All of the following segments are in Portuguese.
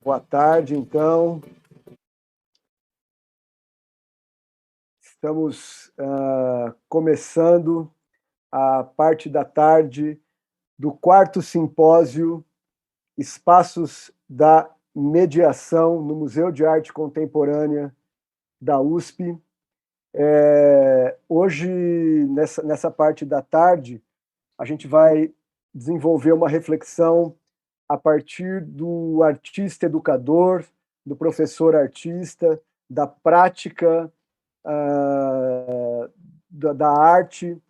Boa tarde, então. Estamos começando a parte da tarde do quarto simpósio Espaços da Mediação no Museu de Arte Contemporânea da USP. Hoje, nessa parte da tarde, a gente vai desenvolver uma reflexão a partir do artista educador, do professor artista, da prática da arte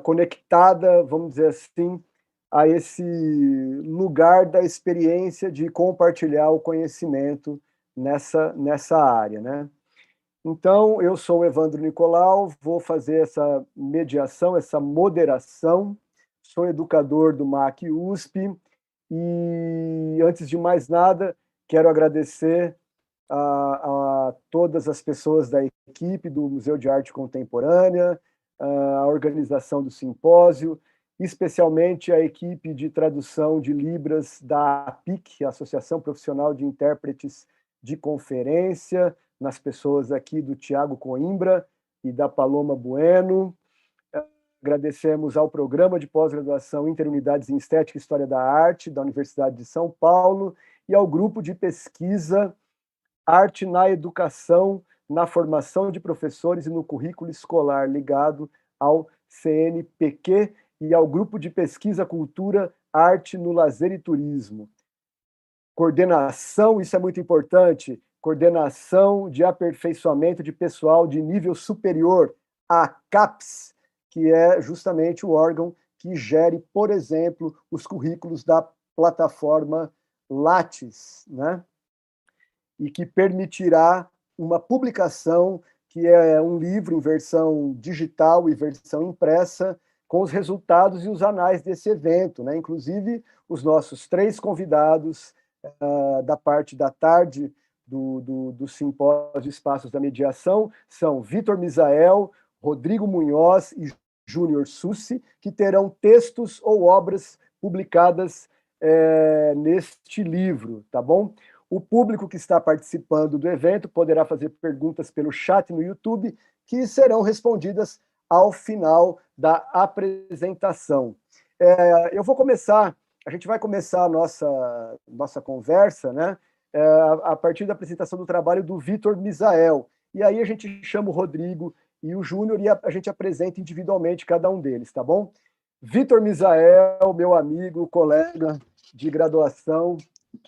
conectada, vamos dizer assim, a esse lugar da experiência de compartilhar o conhecimento nessa área, né? Então, eu sou o Evandro Nicolau, vou fazer essa mediação, essa moderação, sou educador do MAC USP e, antes de mais nada, quero agradecer a todas as pessoas da equipe do Museu de Arte Contemporânea, a organização do simpósio, especialmente a equipe de tradução de Libras da APIC, Associação Profissional de Intérpretes de Conferência, nas pessoas aqui do Tiago Coimbra e da Paloma Bueno. Agradecemos ao Programa de Pós-Graduação Interunidades em Estética e História da Arte, da Universidade de São Paulo, e ao Grupo de Pesquisa Arte na Educação, na Formação de Professores e no Currículo Escolar, ligado ao CNPq, e ao Grupo de Pesquisa Cultura, Arte no Lazer e Turismo. Coordenação, isso é muito importante, coordenação de aperfeiçoamento de pessoal de nível superior, a CAPES, que é justamente o órgão que gere, por exemplo, os currículos da plataforma Lattes, né? E que permitirá uma publicação, que é um livro em versão digital e versão impressa, com os resultados e os anais desse evento, né? Inclusive, os nossos 3 convidados da parte da tarde do Simpósio Espaços da Mediação são Vitor Misael, Rodrigo Munhoz e Júnior Sussi, que terão textos ou obras publicadas neste livro, tá bom? O público que está participando do evento poderá fazer perguntas pelo chat no YouTube, que serão respondidas ao final da apresentação. Eu vou começar, a gente vai começar a nossa conversa, né, a partir da apresentação do trabalho do Vitor Misael. E aí a gente chama o Rodrigo e o Júnior e a gente apresenta individualmente cada um deles, tá bom? Vitor Misael, meu amigo, colega de graduação,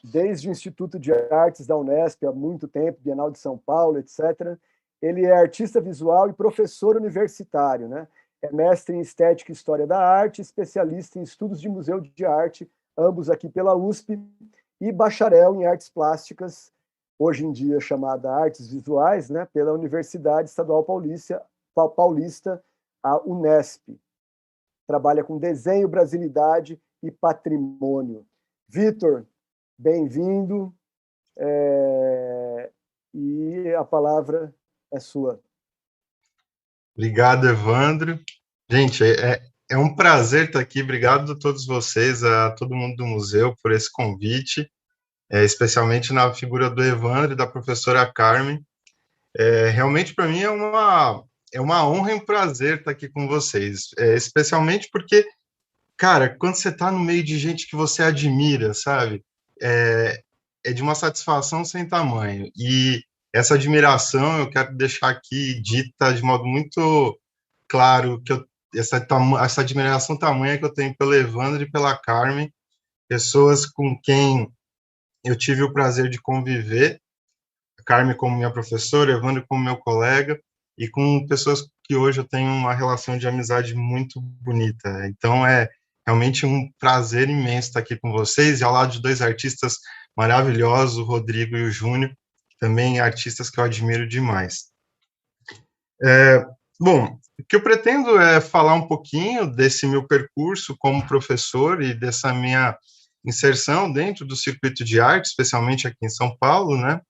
desde o Instituto de Artes da Unesp, há muito tempo, Bienal de São Paulo, etc. Ele é artista visual e professor universitário, né? É mestre em Estética e História da Arte, especialista em estudos de museu de arte, ambos aqui pela USP, e bacharel em Artes Plásticas, hoje em dia chamada Artes Visuais, né? Pela Universidade Estadual Paulista, a Unesp. Trabalha com desenho, brasilidade e patrimônio. Vitor, bem-vindo, e a palavra é sua. Obrigado, Evandro. Gente, é um prazer estar aqui. Obrigado a todos vocês, a todo mundo do museu por esse convite, especialmente na figura do Evandro e da professora Carmen. Realmente, para mim, é uma honra e um prazer estar aqui com vocês, especialmente porque, cara, quando você está no meio de gente que você admira, sabe, é de uma satisfação sem tamanho. E essa admiração eu quero deixar aqui dita de modo muito claro, que essa admiração tamanha que eu tenho pelo Evandro e pela Carmen, pessoas com quem eu tive o prazer de conviver Carmen como minha professora, Evandro como meu colega, e com pessoas que hoje eu tenho uma relação de amizade muito bonita. Então, é realmente um prazer imenso estar aqui com vocês, e ao lado de dois artistas maravilhosos, o Rodrigo e o Júnior, também artistas que eu admiro demais. Bom, o que eu pretendo é falar um pouquinho desse meu percurso como professor e dessa minha inserção dentro do circuito de arte, especialmente aqui em São Paulo, né?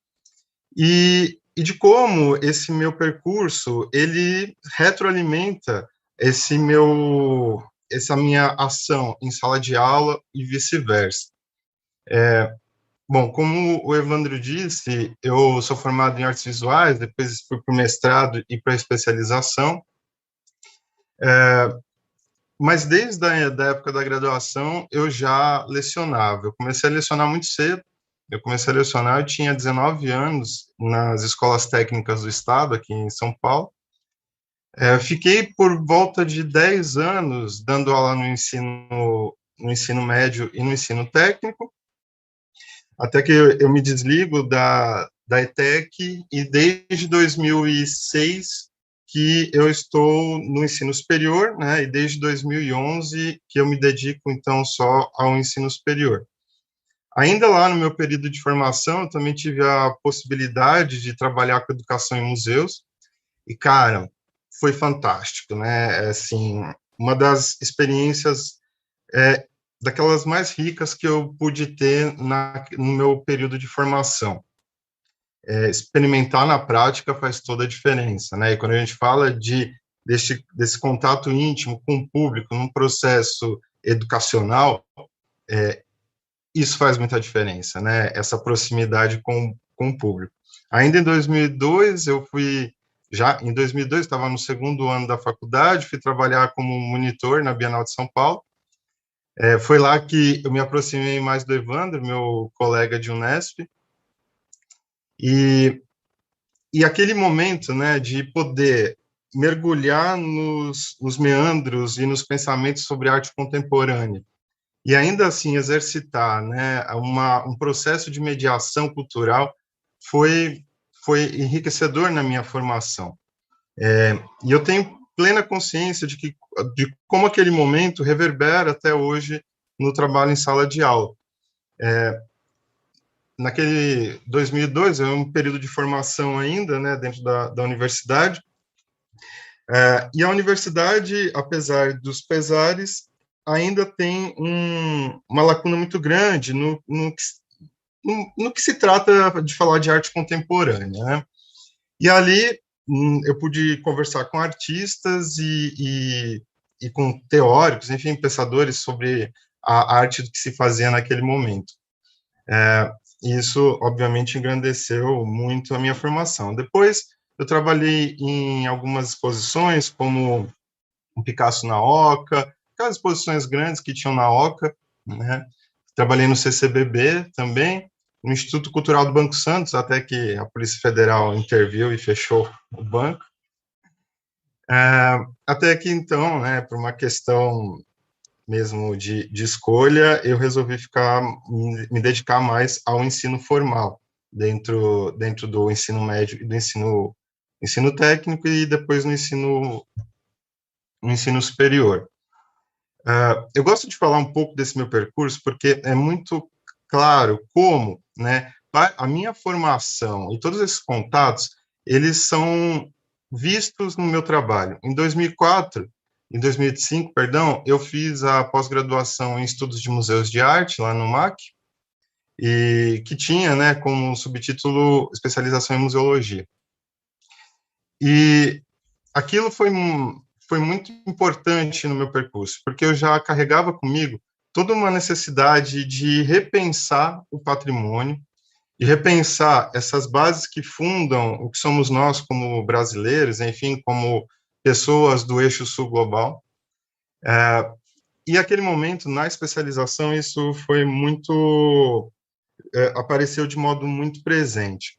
E de como esse meu percurso, ele retroalimenta essa minha ação em sala de aula e vice-versa. Bom, como o Evandro disse, eu sou formado em artes visuais, depois fui para o mestrado e para a especialização, mas desde a da época da graduação eu já lecionava. Eu comecei a lecionar muito cedo. Eu tinha 19 anos nas escolas técnicas do estado, aqui em São Paulo. Fiquei por volta de 10 anos dando aula no ensino médio e no ensino técnico, até que eu me desligo da ETEC, e desde 2006 que eu estou no ensino superior, né, e desde 2011 que eu me dedico, então, só ao ensino superior. Ainda lá no meu período de formação, eu também tive a possibilidade de trabalhar com educação em museus, e, cara, foi fantástico, né, assim, uma das experiências daquelas mais ricas que eu pude ter no meu período de formação. Experimentar na prática faz toda a diferença, né? E quando a gente fala desse contato íntimo com o público num processo educacional, isso faz muita diferença, né? Essa proximidade com o público. Ainda em 2002, em 2002, estava no segundo ano da faculdade, fui trabalhar como monitor na Bienal de São Paulo. Foi lá que eu me aproximei mais do Evandro, meu colega de Unesp, e aquele momento, né, de poder mergulhar nos meandros e nos pensamentos sobre arte contemporânea, e ainda assim exercitar, né, um processo de mediação cultural, foi enriquecedor na minha formação. E eu tenho plena consciência de como aquele momento reverbera até hoje no trabalho em sala de aula. Naquele 2002, é um período de formação ainda, né, dentro da universidade, e a universidade, apesar dos pesares, ainda tem uma lacuna muito grande no que se trata de falar de arte contemporânea, né? E ali eu pude conversar com artistas e com teóricos, enfim, pensadores sobre a arte que se fazia naquele momento. Isso, obviamente, engrandeceu muito a minha formação. Depois, eu trabalhei em algumas exposições, como o Picasso na Oca, aquelas exposições grandes que tinham na Oca, né? Trabalhei no CCBB também, no Instituto Cultural do Banco Santos, até que a Polícia Federal interviu e fechou o banco. Até que, então, né, por uma questão mesmo de escolha, eu resolvi me dedicar mais ao ensino formal, dentro do ensino médio e do ensino técnico, e depois no ensino superior. Eu gosto de falar um pouco desse meu percurso, porque é muito claro como, né, a minha formação e todos esses contatos, eles são vistos no meu trabalho. Em 2005, perdão, eu fiz a pós-graduação em Estudos de Museus de Arte, lá no MAC, e que tinha, né, como subtítulo Especialização em Museologia. E aquilo foi muito importante no meu percurso, porque eu já carregava comigo toda uma necessidade de repensar o patrimônio, de repensar essas bases que fundam o que somos nós como brasileiros, enfim, como pessoas do eixo sul global. E aquele momento, na especialização, isso foi apareceu de modo muito presente.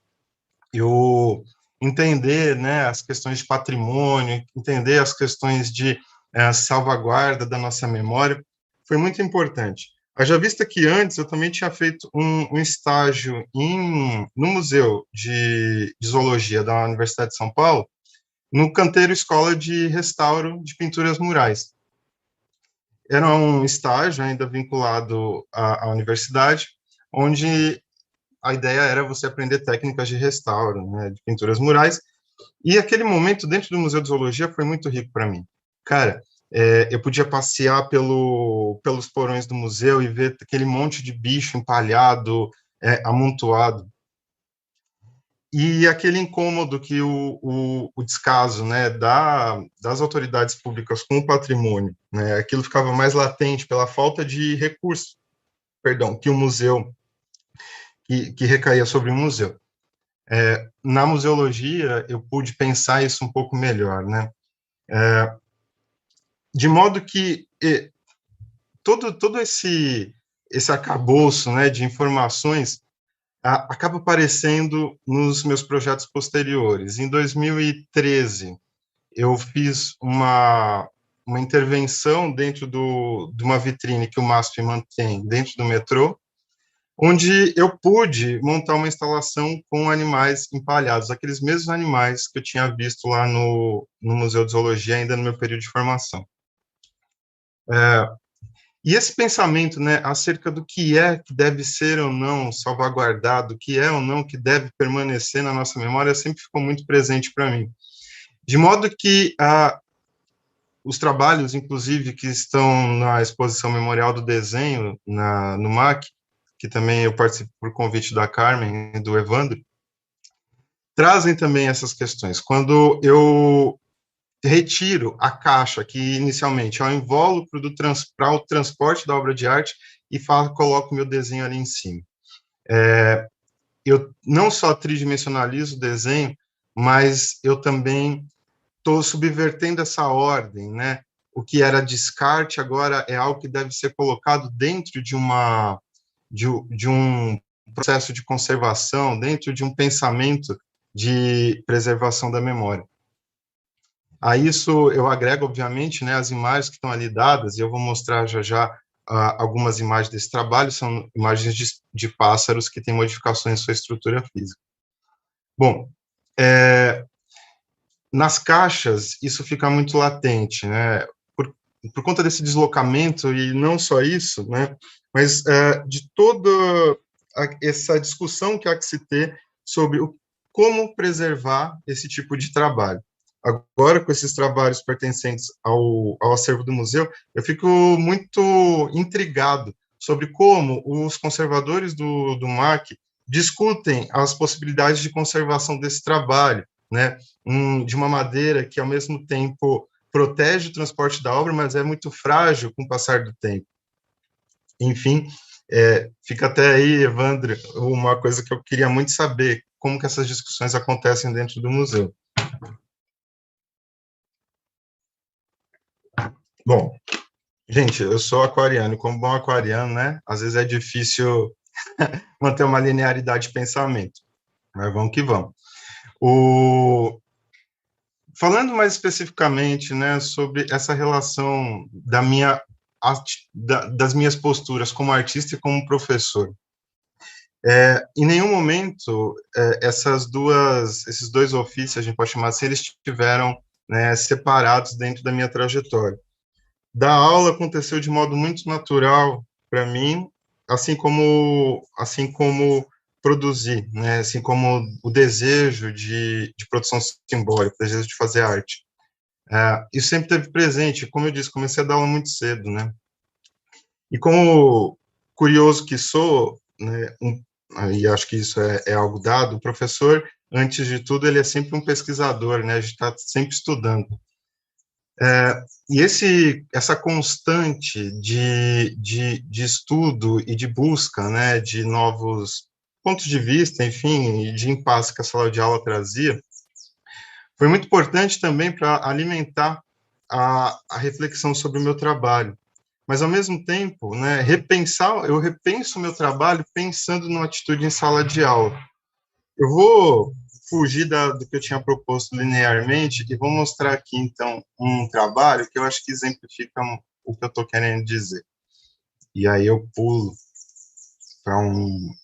Eu entender, né, as questões de patrimônio, entender as questões de salvaguarda da nossa memória, foi muito importante. Haja vista que antes eu também tinha feito um estágio no Museu de Zoologia da Universidade de São Paulo, no canteiro Escola de Restauro de Pinturas Murais. Era um estágio ainda vinculado à universidade, onde a ideia era você aprender técnicas de restauro, né, de pinturas murais, e aquele momento dentro do Museu de Zoologia foi muito rico para mim. Cara, eu podia passear pelos porões do museu e ver aquele monte de bicho empalhado, amontoado. E aquele incômodo que o descaso, né, das autoridades públicas com o patrimônio, né, aquilo ficava mais latente pela falta de recursos, perdão, que o museu, que recaía sobre o museu. Na museologia, eu pude pensar isso um pouco melhor, né? De modo que todo esse arcabouço, né, de informações acaba aparecendo nos meus projetos posteriores. Em 2013, eu fiz uma intervenção dentro de uma vitrine que o MASP mantém dentro do metrô, onde eu pude montar uma instalação com animais empalhados, aqueles mesmos animais que eu tinha visto lá no Museu de Zoologia, ainda no meu período de formação. E esse pensamento, né, acerca do que é que deve ser ou não salvaguardado, o que é ou não que deve permanecer na nossa memória, sempre ficou muito presente para mim. De modo que os trabalhos, inclusive, que estão na exposição memorial do desenho no MAC, que também eu participo por convite da Carmen e do Evandro, trazem também essas questões. Quando eu retiro a caixa, que inicialmente é o invólucro para o transporte da obra de arte, e coloco o meu desenho ali em cima. Eu não só tridimensionalizo o desenho, mas eu também estou subvertendo essa ordem, né? O que era descarte agora é algo que deve ser colocado dentro de um processo de conservação, dentro de um pensamento de preservação da memória. A isso eu agrego, obviamente, né, as imagens que estão ali dadas, e eu vou mostrar já algumas imagens desse trabalho, são imagens de pássaros que têm modificações em sua estrutura física. Bom, nas caixas, isso fica muito latente, né, por conta desse deslocamento, e não só isso, né, mas de toda essa discussão que há que se ter sobre como preservar esse tipo de trabalho. Agora, com esses trabalhos pertencentes ao acervo do museu, eu fico muito intrigado sobre como os conservadores do MAC discutem as possibilidades de conservação desse trabalho, né, de uma madeira que, ao mesmo tempo, protege o transporte da obra, mas é muito frágil com o passar do tempo. Enfim, fica até aí, Evandro, uma coisa que eu queria muito saber, como que essas discussões acontecem dentro do museu. Bom, gente, eu sou aquariano, e como bom aquariano, né, às vezes é difícil manter uma linearidade de pensamento, mas vamos que vamos. Falando mais especificamente, né, sobre essa relação das minhas posturas como artista e como professor, em nenhum momento esses dois ofícios, a gente pode chamar assim, eles estiveram, né, separados dentro da minha trajetória. Dar aula aconteceu de modo muito natural para mim, assim como produzir, né, assim como o desejo de produção simbólica, o desejo de fazer arte. Isso sempre teve presente, como eu disse, comecei a dar aula muito cedo, né, e como curioso que sou, né, e acho que isso é algo dado, o professor, antes de tudo, ele é sempre um pesquisador, né, a gente está sempre estudando. E essa constante de estudo e de busca, né, de novos pontos de vista, enfim, e de impasse que a sala de aula trazia, foi muito importante também para alimentar a reflexão sobre o meu trabalho. Mas, ao mesmo tempo, né, eu repenso o meu trabalho pensando numa atitude em sala de aula. Eu vou fugir do que eu tinha proposto linearmente e vou mostrar aqui, então, um trabalho que eu acho que exemplifica o que eu estou querendo dizer. E aí eu pulo para um...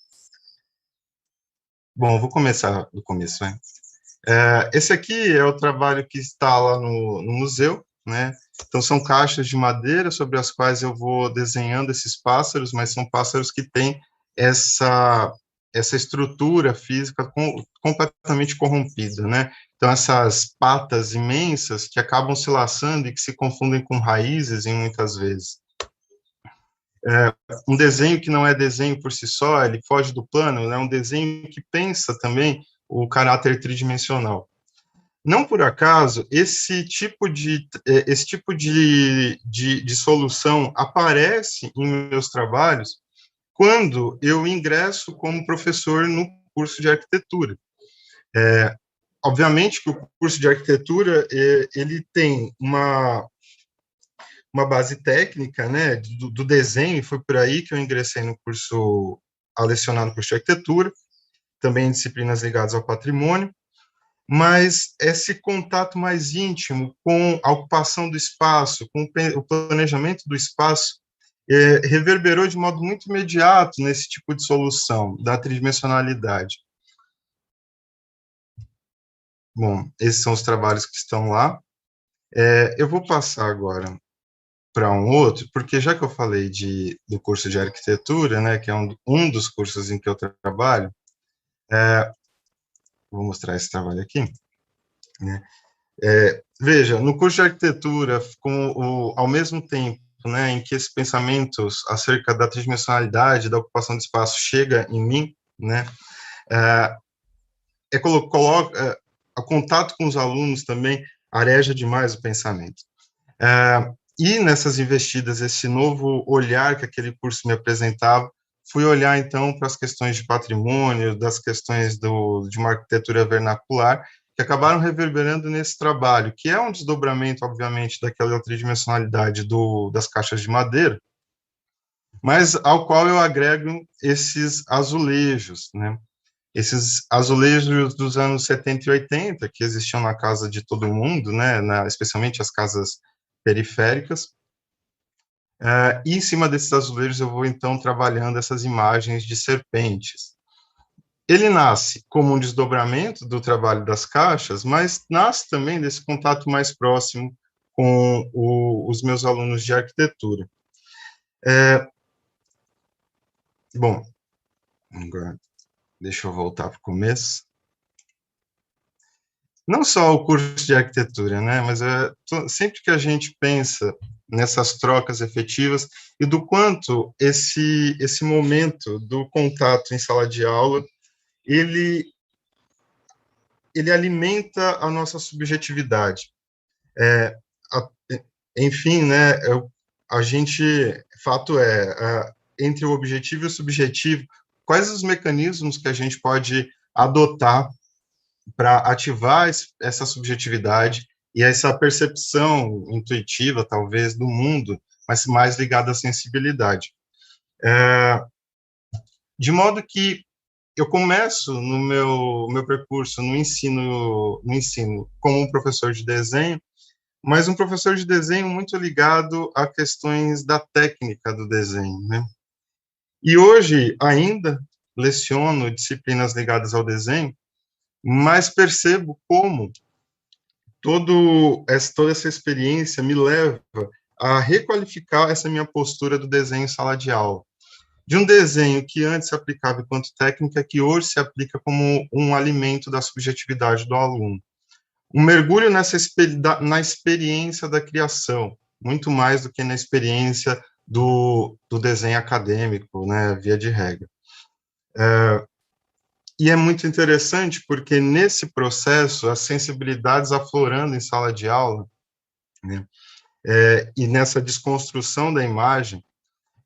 Bom, vou começar do começo, né? Esse aqui é o trabalho que está lá no museu, né? Então, são caixas de madeira sobre as quais eu vou desenhando esses pássaros, mas são pássaros que têm essa estrutura física completamente corrompida, né? Então, essas patas imensas que acabam se laçando e que se confundem com raízes, em muitas vezes. Um desenho que não é desenho por si só, ele foge do plano, é, né? Um desenho que pensa também o caráter tridimensional. Não por acaso, esse tipo de solução aparece em meus trabalhos quando eu ingresso como professor no curso de arquitetura. Obviamente que o curso de arquitetura ele tem uma base técnica, né, do desenho, e foi por aí que eu ingressei no curso, a lecionar no curso de arquitetura, também em disciplinas ligadas ao patrimônio, mas esse contato mais íntimo com a ocupação do espaço, com o planejamento do espaço, reverberou de modo muito imediato nesse tipo de solução da tridimensionalidade. Bom, esses são os trabalhos que estão lá. Eu vou passar agora para um outro, porque já que eu falei do curso de arquitetura, né, que é um dos cursos em que eu trabalho, vou mostrar esse trabalho aqui, né? Veja, no curso de arquitetura, ao mesmo tempo, né, em que esses pensamentos acerca da tridimensionalidade, da ocupação de espaço chega em mim, né, coloca o contato com os alunos também areja demais o pensamento. E nessas investidas, esse novo olhar que aquele curso me apresentava, fui olhar, então, para as questões de patrimônio, das questões de uma arquitetura vernacular, que acabaram reverberando nesse trabalho, que é um desdobramento, obviamente, daquela tridimensionalidade das caixas de madeira, mas ao qual eu agrego esses azulejos, né? Esses azulejos dos anos 70 e 80, que existiam na casa de todo mundo, né? Especialmente as casas periféricas. E em cima desses azulejos eu vou, então, trabalhando essas imagens de serpentes. Ele nasce como um desdobramento do trabalho das caixas, mas nasce também desse contato mais próximo com os meus alunos de arquitetura. Bom, agora deixa eu voltar para o começo. Não só o curso de arquitetura, né, mas sempre que a gente pensa nessas trocas efetivas e do quanto esse momento do contato em sala de aula, ele alimenta a nossa subjetividade. Enfim, né, a gente, fato entre o objetivo e o subjetivo, quais os mecanismos que a gente pode adotar para ativar essa subjetividade e essa percepção intuitiva, talvez, do mundo, mas mais ligada à sensibilidade. De modo que eu começo no meu percurso no ensino como um professor de desenho, mas um professor de desenho muito ligado a questões da técnica do desenho, né? E hoje ainda leciono disciplinas ligadas ao desenho, mas percebo como toda essa experiência me leva a requalificar essa minha postura do desenho em sala de aula. De um desenho que antes se aplicava enquanto técnica, que hoje se aplica como um alimento da subjetividade do aluno. Um mergulho na experiência da criação, muito mais do que na experiência do desenho acadêmico, né, via de regra. E é muito interessante porque nesse processo, as sensibilidades aflorando em sala de aula, né, e nessa desconstrução da imagem,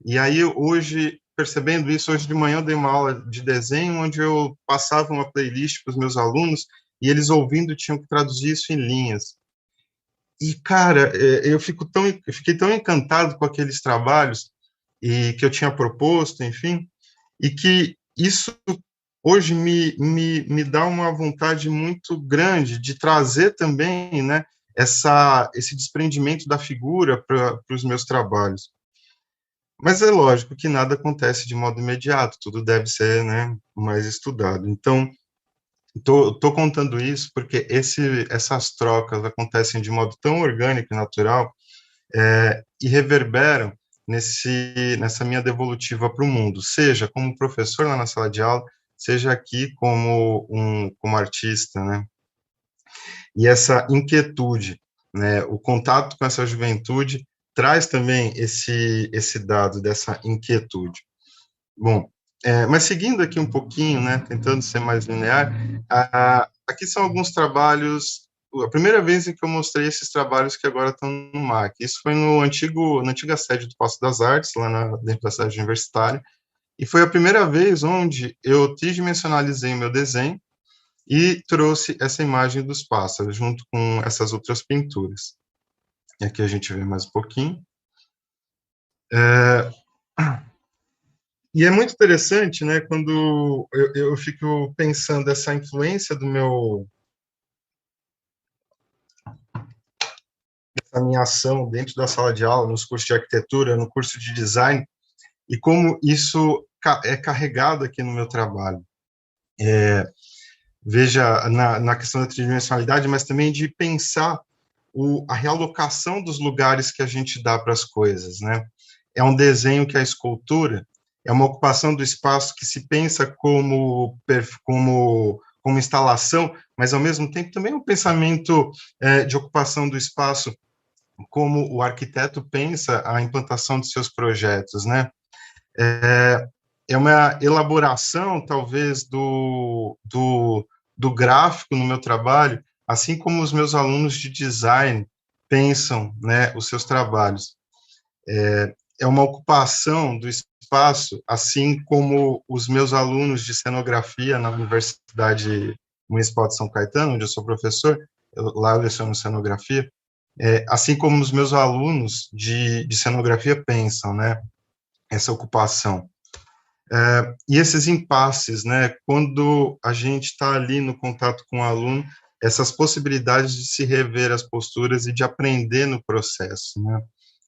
e aí hoje, percebendo isso, hoje de manhã eu dei uma aula de desenho, onde eu passava uma playlist para os meus alunos, e eles ouvindo tinham que traduzir isso em linhas. E, cara, eu fiquei tão encantado com aqueles trabalhos e que eu tinha proposto, enfim, e que isso hoje me dá uma vontade muito grande de trazer também, né, esse desprendimento da figura para os meus trabalhos. Mas é lógico que nada acontece de modo imediato, tudo deve ser, né, mais estudado. Então, tô contando isso porque essas trocas acontecem de modo tão orgânico e natural, e reverberam nessa minha devolutiva para o mundo, seja como professor lá na sala de aula, seja aqui como artista, né? E essa inquietude, né, o contato com essa juventude traz também esse dado dessa inquietude. Bom, mas seguindo aqui um pouquinho, né, tentando ser mais linear, aqui são alguns trabalhos, a primeira vez em que eu mostrei esses trabalhos que agora estão no MAC. Isso foi na antiga sede do Paço das Artes, dentro da sede universitária, e foi a primeira vez onde eu tridimensionalizei o meu desenho e trouxe essa imagem dos pássaros, junto com essas outras pinturas. E aqui a gente vê mais um pouquinho. E é muito interessante, né, quando eu fico pensando essa influência dessa minha ação dentro da sala de aula, nos cursos de arquitetura, no curso de design, e como isso é carregado aqui no meu trabalho. Veja, na questão da tridimensionalidade, mas também de pensar a realocação dos lugares que a gente dá para as coisas, né? É um desenho que é a escultura, é uma ocupação do espaço que se pensa como instalação, mas ao mesmo tempo também um pensamento de ocupação do espaço, como o arquiteto pensa a implantação de seus projetos, né? É uma elaboração, talvez, do gráfico no meu trabalho, assim como os meus alunos de design pensam, né, os seus trabalhos. É uma ocupação do espaço, assim como os meus alunos de cenografia na Universidade Municipal de São Caetano, onde eu sou professor, lá eu leciono cenografia, assim como os meus alunos de cenografia pensam, né, essa ocupação. E esses impasses, né, quando a gente está ali no contato com o aluno, essas possibilidades de se rever as posturas e de aprender no processo, né?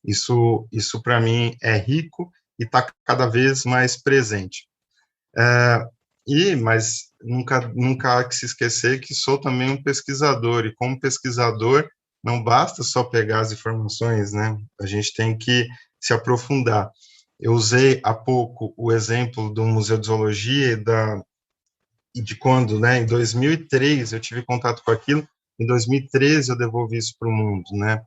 Isso para mim é rico e está cada vez mais presente. Mas nunca há que se esquecer que sou também um pesquisador, e como pesquisador, não basta só pegar as informações, né? A gente tem que se aprofundar. Eu usei há pouco o exemplo do Museu de Zoologia e de quando, né, em 2003 eu tive contato com aquilo, em 2013 eu devolvi isso para o mundo, né?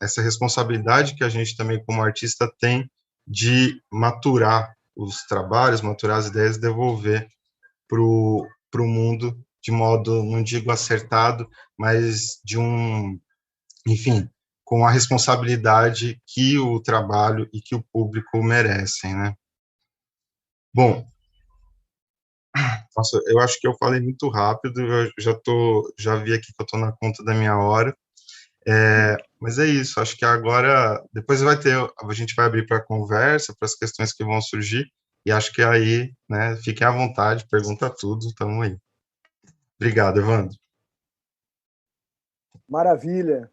Essa responsabilidade que a gente também como artista tem de maturar os trabalhos, maturar as ideias e devolver para o mundo de modo, não digo acertado, mas enfim, com a responsabilidade que o trabalho e que o público merecem, né? Bom, nossa, eu acho que eu falei muito rápido, eu já vi aqui que eu estou na conta da minha hora, mas é isso, acho que agora, depois a gente vai abrir para conversa, para as questões que vão surgir, e acho que aí, né, fiquem à vontade, pergunta tudo, estamos aí. Obrigado, Evandro. Maravilha.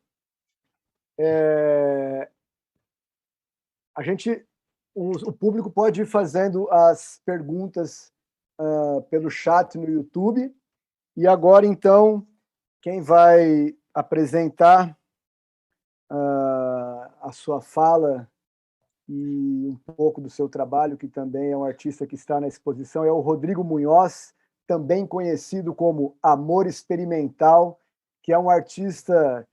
O público pode ir fazendo as perguntas pelo chat no YouTube. E agora, então, quem vai apresentar a sua fala e um pouco do seu trabalho, que também é um artista que está na exposição, é o Rodrigo Munhoz, também conhecido como Amor Experimental, que é um artista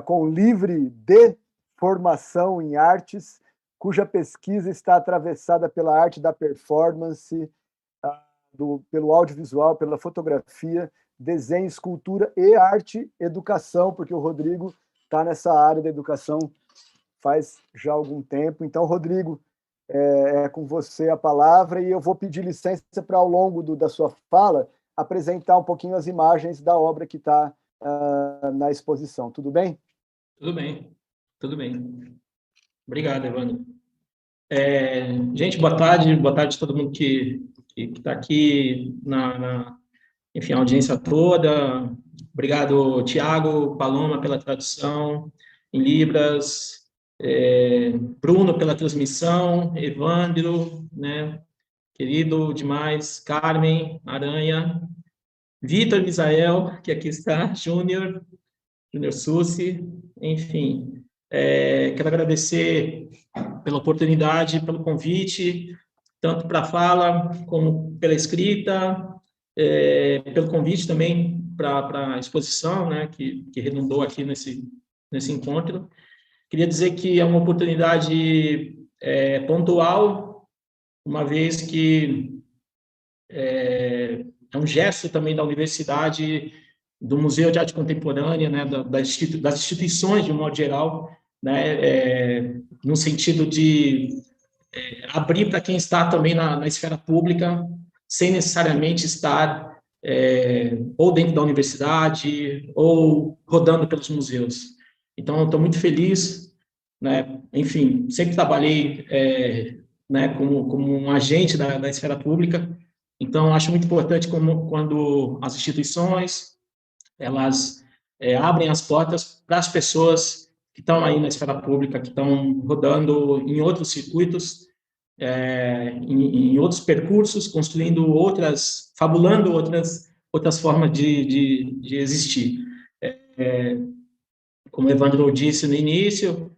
com livre de formação em artes, cuja pesquisa está atravessada pela arte da performance, pelo audiovisual, pela fotografia, desenho, escultura e arte, educação, porque o Rodrigo está nessa área da educação faz já algum tempo. Então, Rodrigo, é com você a palavra e eu vou pedir licença para, ao longo da sua fala, apresentar um pouquinho as imagens da obra que está na exposição. Tudo bem? Tudo bem, tudo bem. Obrigado, Evandro. Gente, boa tarde a todo mundo que está aqui enfim, a audiência toda. Obrigado, Tiago, Paloma, pela tradução em Libras. Bruno pela transmissão, Evandro, né, querido demais, Carmen, Aranha, Vitor Misael, que aqui está, Júnior Sussi, enfim. Quero agradecer pela oportunidade, pelo convite, tanto para a fala como pela escrita, pelo convite também para a exposição, né, que redundou aqui nesse encontro. Queria dizer que é uma oportunidade pontual, uma vez que é um gesto também da universidade, do Museu de Arte Contemporânea, né, das instituições, de um modo geral, né, no sentido de abrir para quem está também na esfera pública, sem necessariamente estar ou dentro da universidade, ou rodando pelos museus. Então, estou muito feliz, né? Enfim, sempre trabalhei né, como um agente da esfera pública, então acho muito importante quando as instituições elas abrem as portas para as pessoas que estão aí na esfera pública, que estão rodando em outros circuitos, em outros percursos, construindo fabulando outras formas de existir. Como o Evandro disse no início,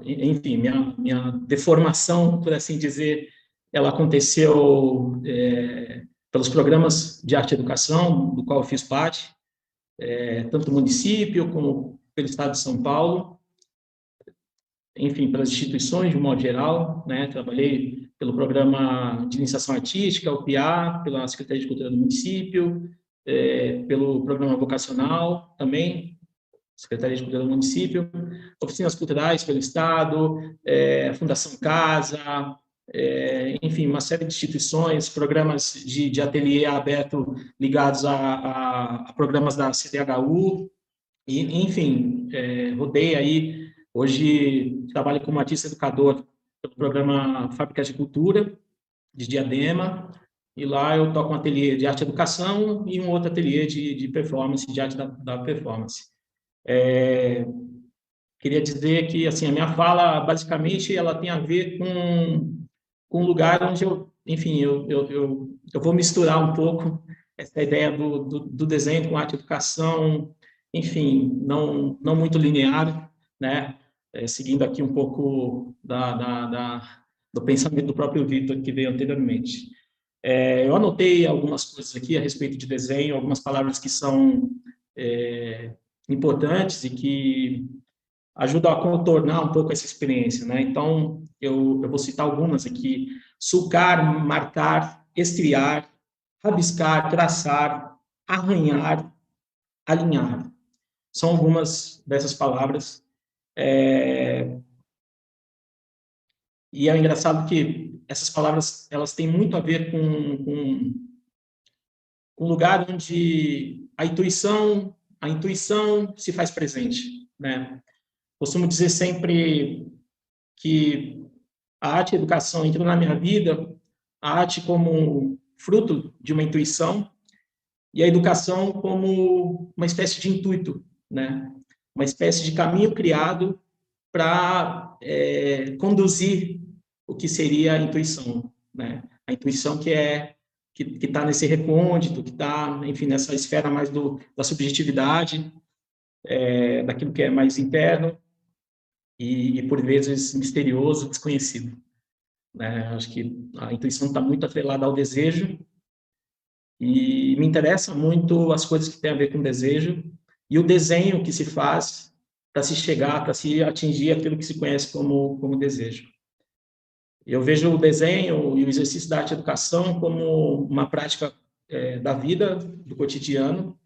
enfim, minha deformação, por assim dizer, ela aconteceu pelos programas de arte e educação, do qual eu fiz parte, tanto no município como pelo Estado de São Paulo, enfim, pelas instituições de um modo geral, né? Trabalhei pelo programa de iniciação artística, o PIA, pela Secretaria de Cultura do município, pelo programa vocacional também, Secretaria de Cultura do município, oficinas culturais pelo Estado, a Fundação Casa, enfim, uma série de instituições, programas de ateliê aberto ligados a programas da CDHU, e, enfim, rodei aí, hoje trabalho como artista educador pelo programa Fábricas de Cultura, de Diadema, e lá eu toco um ateliê de arte e educação e um outro ateliê de performance, de arte da performance. Queria dizer que, assim, a minha fala, basicamente, ela tem a ver com um lugar onde enfim, eu vou misturar um pouco essa ideia do desenho com arte e educação, enfim, não muito linear, né? Seguindo aqui um pouco do pensamento do próprio Vitor, que veio anteriormente. Eu anotei algumas coisas aqui a respeito de desenho, algumas palavras que são importantes e que ajudam a contornar um pouco essa experiência, né? Então, eu vou citar algumas aqui: sulcar, marcar, estriar, rabiscar, traçar, arranhar, alinhar. São algumas dessas palavras. E é engraçado que essas palavras elas têm muito a ver com um lugar onde a intuição se faz presente, né? Costumo dizer sempre que a arte e a educação entrou na minha vida, a arte como fruto de uma intuição e a educação como uma espécie de intuito, né? Uma espécie de caminho criado para conduzir o que seria a intuição, né? A intuição que está nesse recôndito, que está, enfim, nessa esfera mais da subjetividade, daquilo que é mais interno e por vezes misterioso, desconhecido. Acho que a intuição está muito atrelada ao desejo e me interessa muito as coisas que têm a ver com desejo e o desenho que se faz para se chegar, para se atingir aquilo que se conhece como desejo. Eu vejo o desenho e o exercício da arte e educação como uma prática da vida, do cotidiano.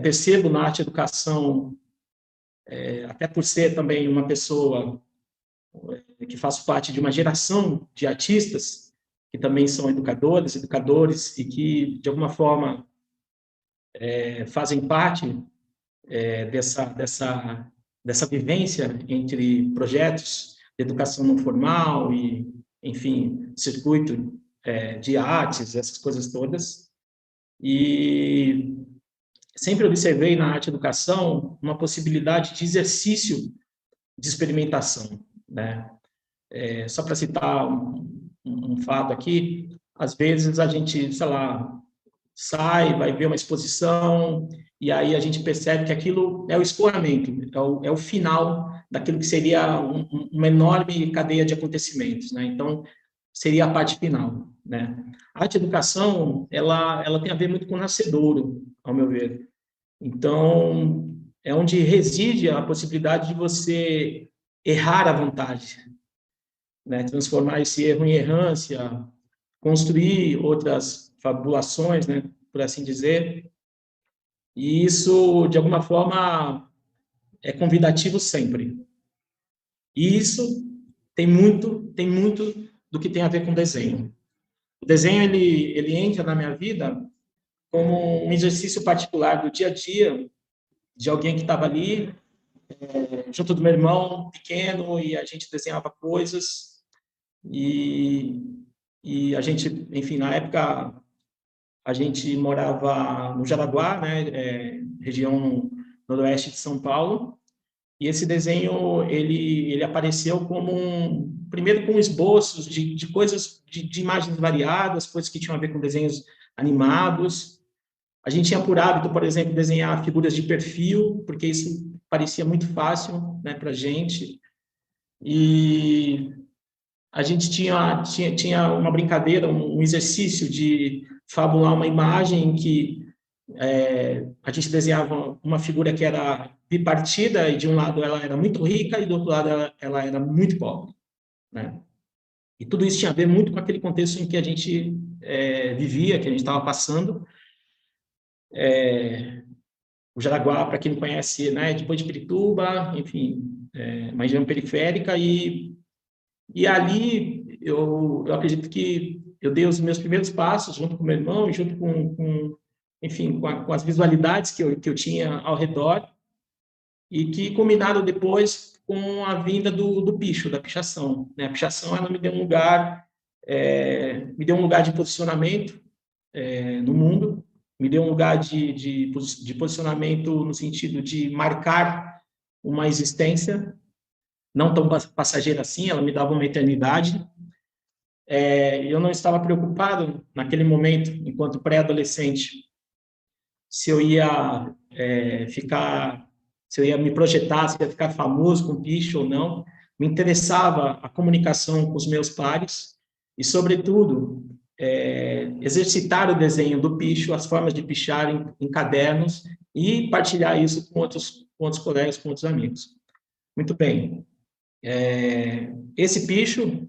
Percebo na arte e educação, até por ser também uma pessoa que faço parte de uma geração de artistas que também são educadores e que, de alguma forma, fazem parte dessa vivência entre projetos de educação não formal e, enfim, circuito de artes, essas coisas todas. E sempre observei na arte-educação uma possibilidade de exercício de experimentação, né? Só para citar um fato aqui, às vezes a gente, sei lá, sai, vai ver uma exposição, e aí a gente percebe que aquilo é o escoamento, é o final daquilo que seria uma enorme cadeia de acontecimentos, né? Então, seria a parte final, né? A arte-educação, ela tem a ver muito com o nascedouro, ao meu ver. Então, é onde reside a possibilidade de você errar à vontade, né? Transformar esse erro em errância, construir outras fabulações, né? Por assim dizer. E isso, de alguma forma, é convidativo sempre. E isso tem muito do que tem a ver com desenho. O desenho, ele entra na minha vida como um exercício particular do dia a dia de alguém que estava ali, junto do meu irmão pequeno, e a gente desenhava coisas, e a gente, enfim, na época, a gente morava no Jaraguá, né, região noroeste de São Paulo, e esse desenho, ele apareceu como primeiro com esboços de coisas, de imagens variadas, coisas que tinham a ver com desenhos animados. A gente tinha por hábito, por exemplo, desenhar figuras de perfil, porque isso parecia muito fácil, né, para a gente. E a gente tinha uma brincadeira, um exercício de fabular uma imagem em que a gente desenhava uma figura que era bipartida, e de um lado ela era muito rica e do outro lado ela era muito pobre, né? E tudo isso tinha a ver muito com aquele contexto em que a gente vivia, que a gente estava passando. O Jaraguá, para quem não conhece, né, depois de Pirituba, enfim, uma região periférica, e ali eu acredito que eu dei os meus primeiros passos junto com meu irmão e junto enfim, com as visualidades que eu tinha ao redor, e que culminaram depois com a vinda do picho, da pichação, né? A pichação, ela me deu um lugar de posicionamento no mundo, me deu um lugar de posicionamento no sentido de marcar uma existência, não tão passageira assim, ela me dava uma eternidade. Eu não estava preocupado naquele momento, enquanto pré-adolescente, se eu ia se eu ia me projetar, se eu ia ficar famoso com picho ou não. Me interessava a comunicação com os meus pares e, sobretudo, exercitar o desenho do picho, as formas de pichar em cadernos, e partilhar isso com outros colegas, com outros amigos. Muito bem. Esse picho,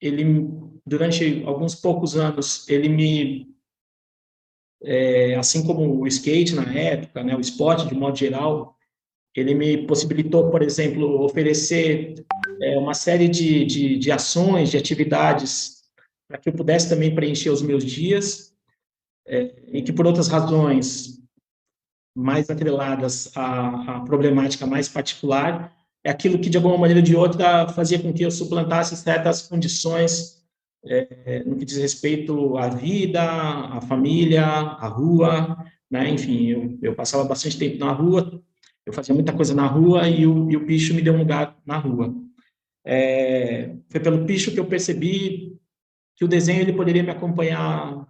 ele, durante alguns poucos anos, ele assim como o skate na época, né, o esporte de modo geral, ele me possibilitou, por exemplo, oferecer uma série de ações, de atividades, para que eu pudesse também preencher os meus dias, e que, por outras razões mais atreladas à problemática mais particular, é aquilo que, de alguma maneira ou de outra, fazia com que eu suplantasse certas condições no que diz respeito à vida, à família, à rua, né? Enfim, eu passava bastante tempo na rua, eu fazia muita coisa na rua, e o picho me deu um lugar na rua. Foi pelo picho que eu percebi que o desenho ele poderia me acompanhar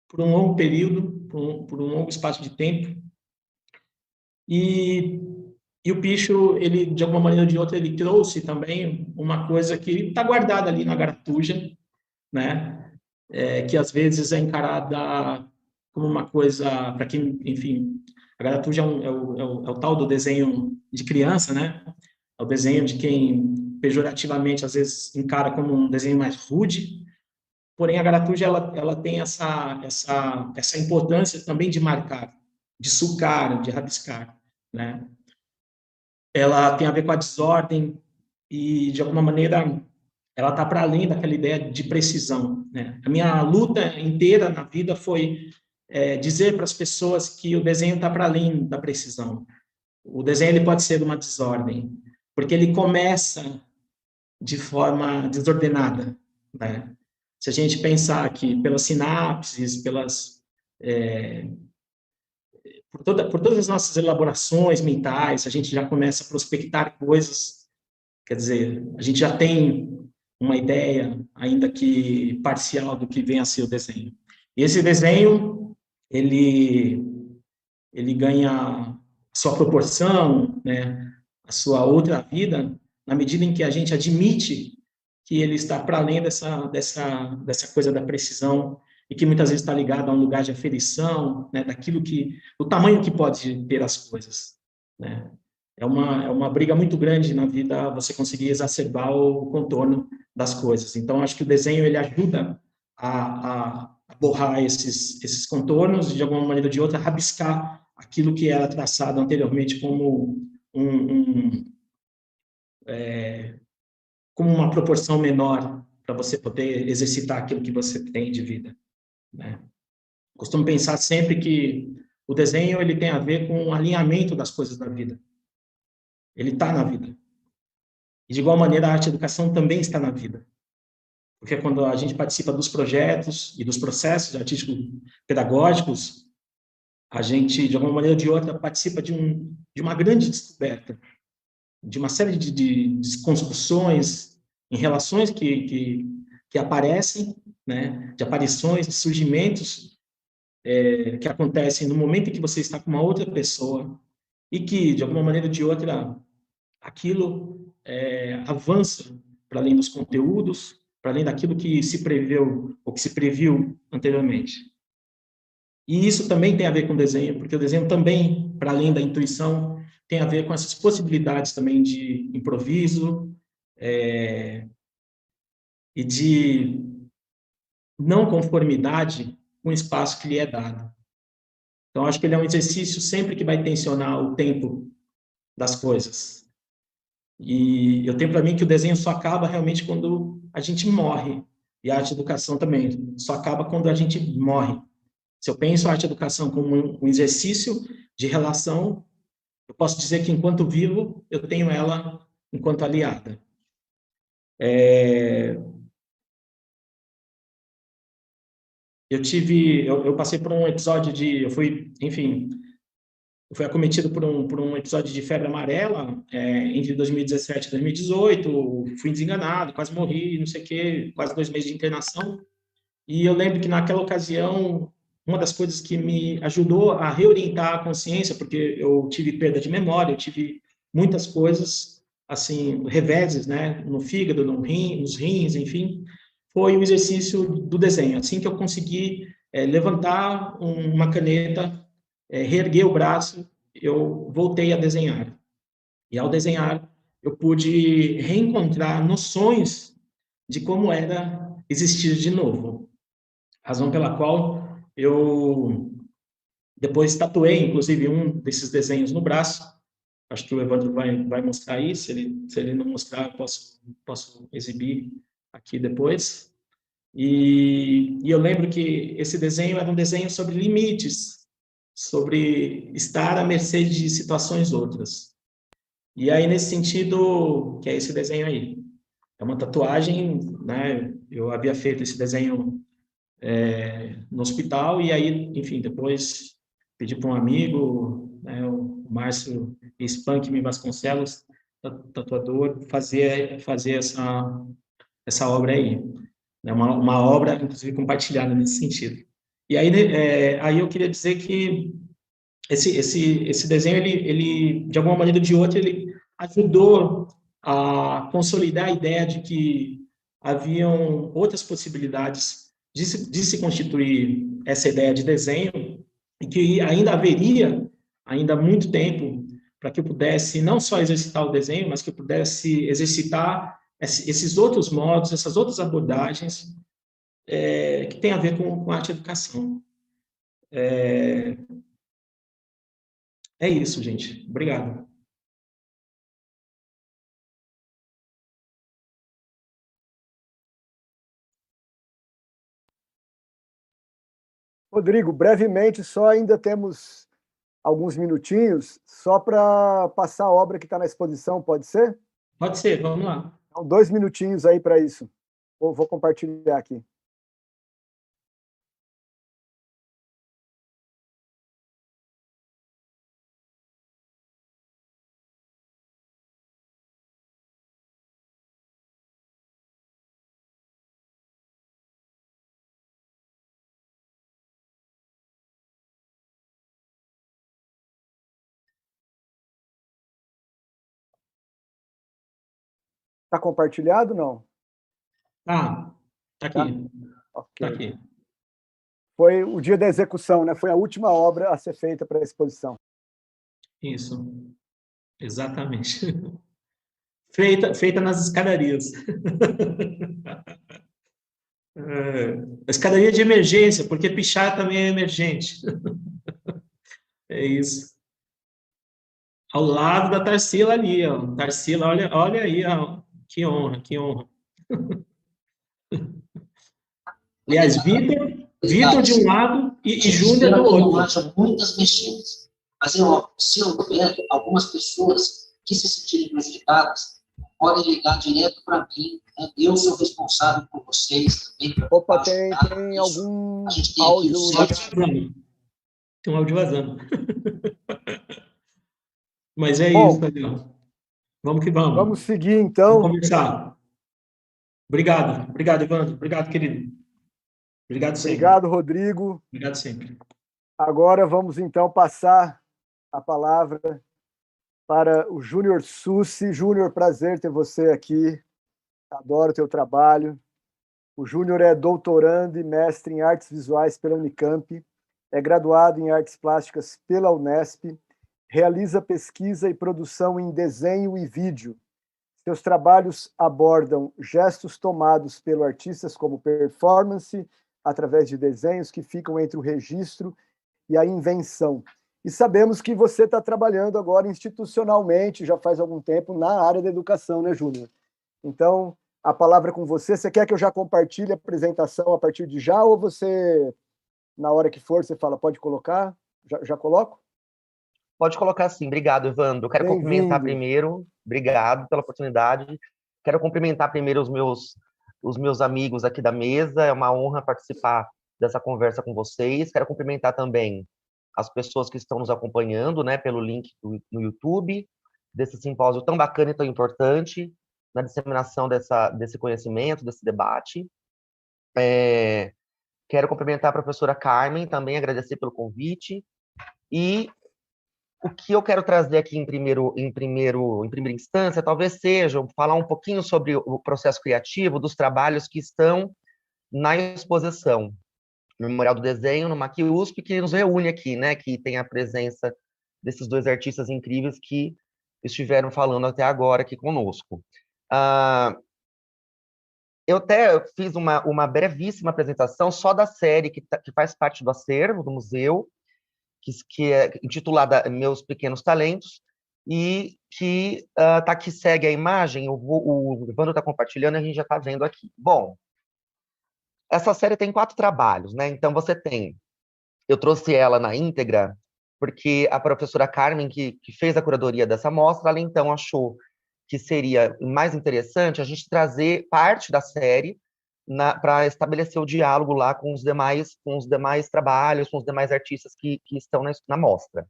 por um longo período, por um longo espaço de tempo, e o picho, ele, de alguma maneira ou de outra, ele trouxe também uma coisa que está guardada ali na garatuja, né? Que às vezes é encarada como uma coisa, para quem, enfim, a garatuja é o tal do desenho de criança, né? É o desenho de quem pejorativamente às vezes encara como um desenho mais rude. Porém, a garatuja ela tem essa importância também de marcar, de sulcar, de rabiscar, né? Ela tem a ver com a desordem e, de alguma maneira, ela está para além daquela ideia de precisão, né? A minha luta inteira na vida foi dizer para as pessoas que o desenho está para além da precisão. O desenho ele pode ser uma desordem, porque ele começa de forma desordenada, né? Se a gente pensar que pelas sinapses, por todas as nossas elaborações mentais, a gente já começa a prospectar coisas, quer dizer, a gente já tem uma ideia, ainda que parcial, do que vem a ser o desenho. E esse desenho, ele ganha sua proporção, né, a sua outra vida, na medida em que a gente admite que ele está para além dessa coisa da precisão e que muitas vezes está ligado a um lugar de aferição, né, do tamanho que pode ter as coisas, né? É uma briga muito grande na vida você conseguir exacerbar o contorno das coisas. Então, acho que o desenho ele ajuda a borrar esses contornos e, de alguma maneira ou de outra, rabiscar aquilo que era traçado anteriormente como uma proporção menor para você poder exercitar aquilo que você tem de vida, né? Costumo pensar sempre que o desenho ele tem a ver com o alinhamento das coisas da vida. Ele está na vida. E, de igual maneira, a arte-educação também está na vida. Porque quando a gente participa dos projetos e dos processos artístico-pedagógicos, a gente, de alguma maneira ou de outra, participa de uma grande descoberta, de uma série de desconstruções em relações que aparecem, né, de aparições, de surgimentos que acontecem no momento em que você está com uma outra pessoa e que, de alguma maneira ou de outra, aquilo avança para além dos conteúdos, para além daquilo que se preveu ou que se previu anteriormente. E isso também tem a ver com o desenho, porque o desenho também, para além da intuição, tem a ver com essas possibilidades também de improviso e de não conformidade com o espaço que lhe é dado. Então, acho que ele é um exercício sempre que vai tensionar o tempo das coisas. E eu tenho para mim que o desenho só acaba realmente quando a gente morre. E a arte-educação também só acaba quando a gente morre. Se eu penso a arte-educação como um exercício de relação, eu posso dizer que, enquanto vivo, eu tenho ela enquanto aliada. Eu passei por um episódio eu fui acometido por um episódio de febre amarela entre 2017 e 2018, fui desenganado, quase morri, não sei o quê, quase 2 meses de internação. E eu lembro que, naquela ocasião, uma das coisas que me ajudou a reorientar a consciência, porque eu tive perda de memória, eu tive muitas coisas, assim, reveses, né, no fígado, nos rins, enfim, foi o exercício do desenho. Assim que eu consegui levantar uma caneta, reerguer o braço, eu voltei a desenhar. E, ao desenhar, eu pude reencontrar noções de como era existir de novo. Razão pela qual eu depois tatuei, inclusive, um desses desenhos no braço. Acho que o Evandro vai mostrar aí. Se ele não mostrar, eu posso exibir aqui depois. E eu lembro que esse desenho era um desenho sobre limites, sobre estar à mercê de situações outras. E aí, nesse sentido, que é esse desenho aí. É uma tatuagem, né? Eu havia feito esse desenho no hospital, e aí, enfim, depois pedi para um amigo, né, o Márcio Spankman Vasconcelos, tatuador, fazer essa obra aí. É uma obra, inclusive, compartilhada nesse sentido. E aí, aí eu queria dizer que esse desenho, ele, de alguma maneira ou de outra, ele ajudou a consolidar a ideia de que haviam outras possibilidades de se constituir essa ideia de desenho, e que ainda haveria ainda muito tempo para que eu pudesse não só exercitar o desenho, mas que eu pudesse exercitar esses outros modos, essas outras abordagens que tem a ver com arte e educação. É isso, gente. Obrigado. Rodrigo, brevemente, só ainda temos alguns minutinhos, só para passar a obra que está na exposição, pode ser? Pode ser, vamos lá. Então, 2 minutinhos aí para isso. Vou compartilhar aqui. Está compartilhado, não? Ah, tá aqui. Ok. Tá aqui. Foi o dia da execução, né? Foi a última obra a ser feita para a exposição. Isso, exatamente. Feita nas escadarias. A escadaria de emergência, porque pichar também é emergente. É isso. Ao lado da Tarsila ali, ó. Tarsila, olha aí, ó. Que honra, que honra. Aliás, Vitor de um lado e Júnior do outro. Não haja muitas mexidas, mas se eu houver algumas pessoas que se sentirem prejudicadas, podem ligar direto para mim, né? Eu sou responsável por vocês também. Opa, tem algum áudio... Tem um áudio vazando. Mas é Bom, isso, Daniel. Vamos que vamos. Vamos seguir, então. Vamos conversar. Obrigado, Evandro. Obrigado, querido. Obrigado sempre. Obrigado, Rodrigo. Obrigado sempre. Agora vamos, então, passar a palavra para o Júnior Sussi. Júnior, prazer ter você aqui. Adoro o teu trabalho. O Júnior é doutorando e mestre em artes visuais pela Unicamp, é graduado em artes plásticas pela Unesp, realiza pesquisa e produção em desenho e vídeo. Seus trabalhos abordam gestos tomados pelos artistas como performance, através de desenhos que ficam entre o registro e a invenção. E sabemos que você está trabalhando agora institucionalmente, já faz algum tempo, na área da educação, né, Júnior? Então, a palavra é com você. Você quer que eu já compartilhe a apresentação a partir de já, ou você, na hora que for, você fala, pode colocar? Já coloco? Pode colocar sim. Obrigado, Evandro. Quero cumprimentar primeiro, obrigado pela oportunidade. Quero cumprimentar primeiro os meus amigos aqui da mesa. É uma honra participar dessa conversa com vocês. Quero cumprimentar também as pessoas que estão nos acompanhando, né, pelo link no YouTube, desse simpósio tão bacana e tão importante, na disseminação desse conhecimento, desse debate. Quero cumprimentar a professora Carmen, também agradecer pelo convite. E o que eu quero trazer aqui em primeira instância, talvez seja falar um pouquinho sobre o processo criativo dos trabalhos que estão na exposição no Memorial do Desenho, no MAC USP, que nos reúne aqui, né? Que tem a presença desses dois artistas incríveis que estiveram falando até agora aqui conosco. Eu até fiz uma brevíssima apresentação só da série que faz parte do acervo do museu, que é intitulada Meus Pequenos Talentos, e que que segue a imagem, o Evandro está compartilhando, a gente já está vendo aqui. Bom, essa série tem 4 trabalhos, né? Então eu trouxe ela na íntegra, porque a professora Carmen, que fez a curadoria dessa mostra, ela então achou que seria mais interessante a gente trazer parte da série para estabelecer o diálogo lá com os demais trabalhos, com os demais artistas que estão na mostra.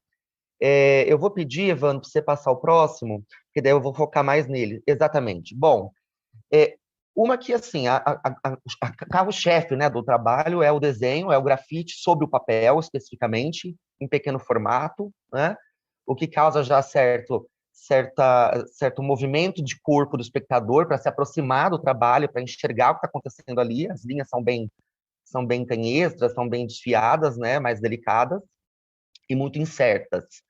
Eu vou pedir, Evandro, para você passar o próximo, que daí eu vou focar mais nele. Exatamente. Bom, uma que, assim, a carro-chefe, né, do trabalho é o desenho, é o grafite sobre o papel, especificamente, em pequeno formato, né? O que causa já certo movimento de corpo do espectador para se aproximar do trabalho, para enxergar o que está acontecendo ali. As linhas são bem canhestras, são bem desfiadas, né, mais delicadas e muito incertas.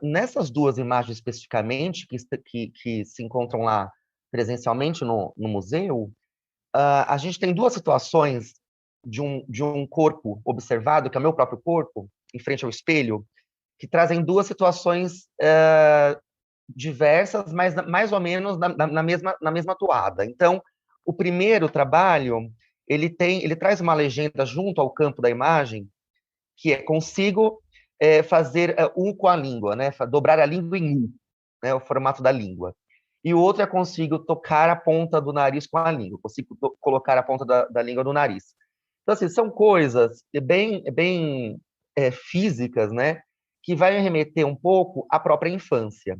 Nessas 2 imagens especificamente, que se encontram lá presencialmente no museu, a gente tem 2 situações de um corpo observado, que é o meu próprio corpo, em frente ao espelho, que trazem 2 situações diversas, mas mais ou menos na mesma toada. Então, o primeiro trabalho, ele traz uma legenda junto ao campo da imagem, que é consigo fazer U com a língua, né? Dobrar a língua em U, né? O formato da língua. E o outro é consigo tocar a ponta do nariz com a língua, consigo colocar a ponta da língua no nariz. Então, assim, são coisas bem físicas, né? Que vai remeter um pouco à própria infância.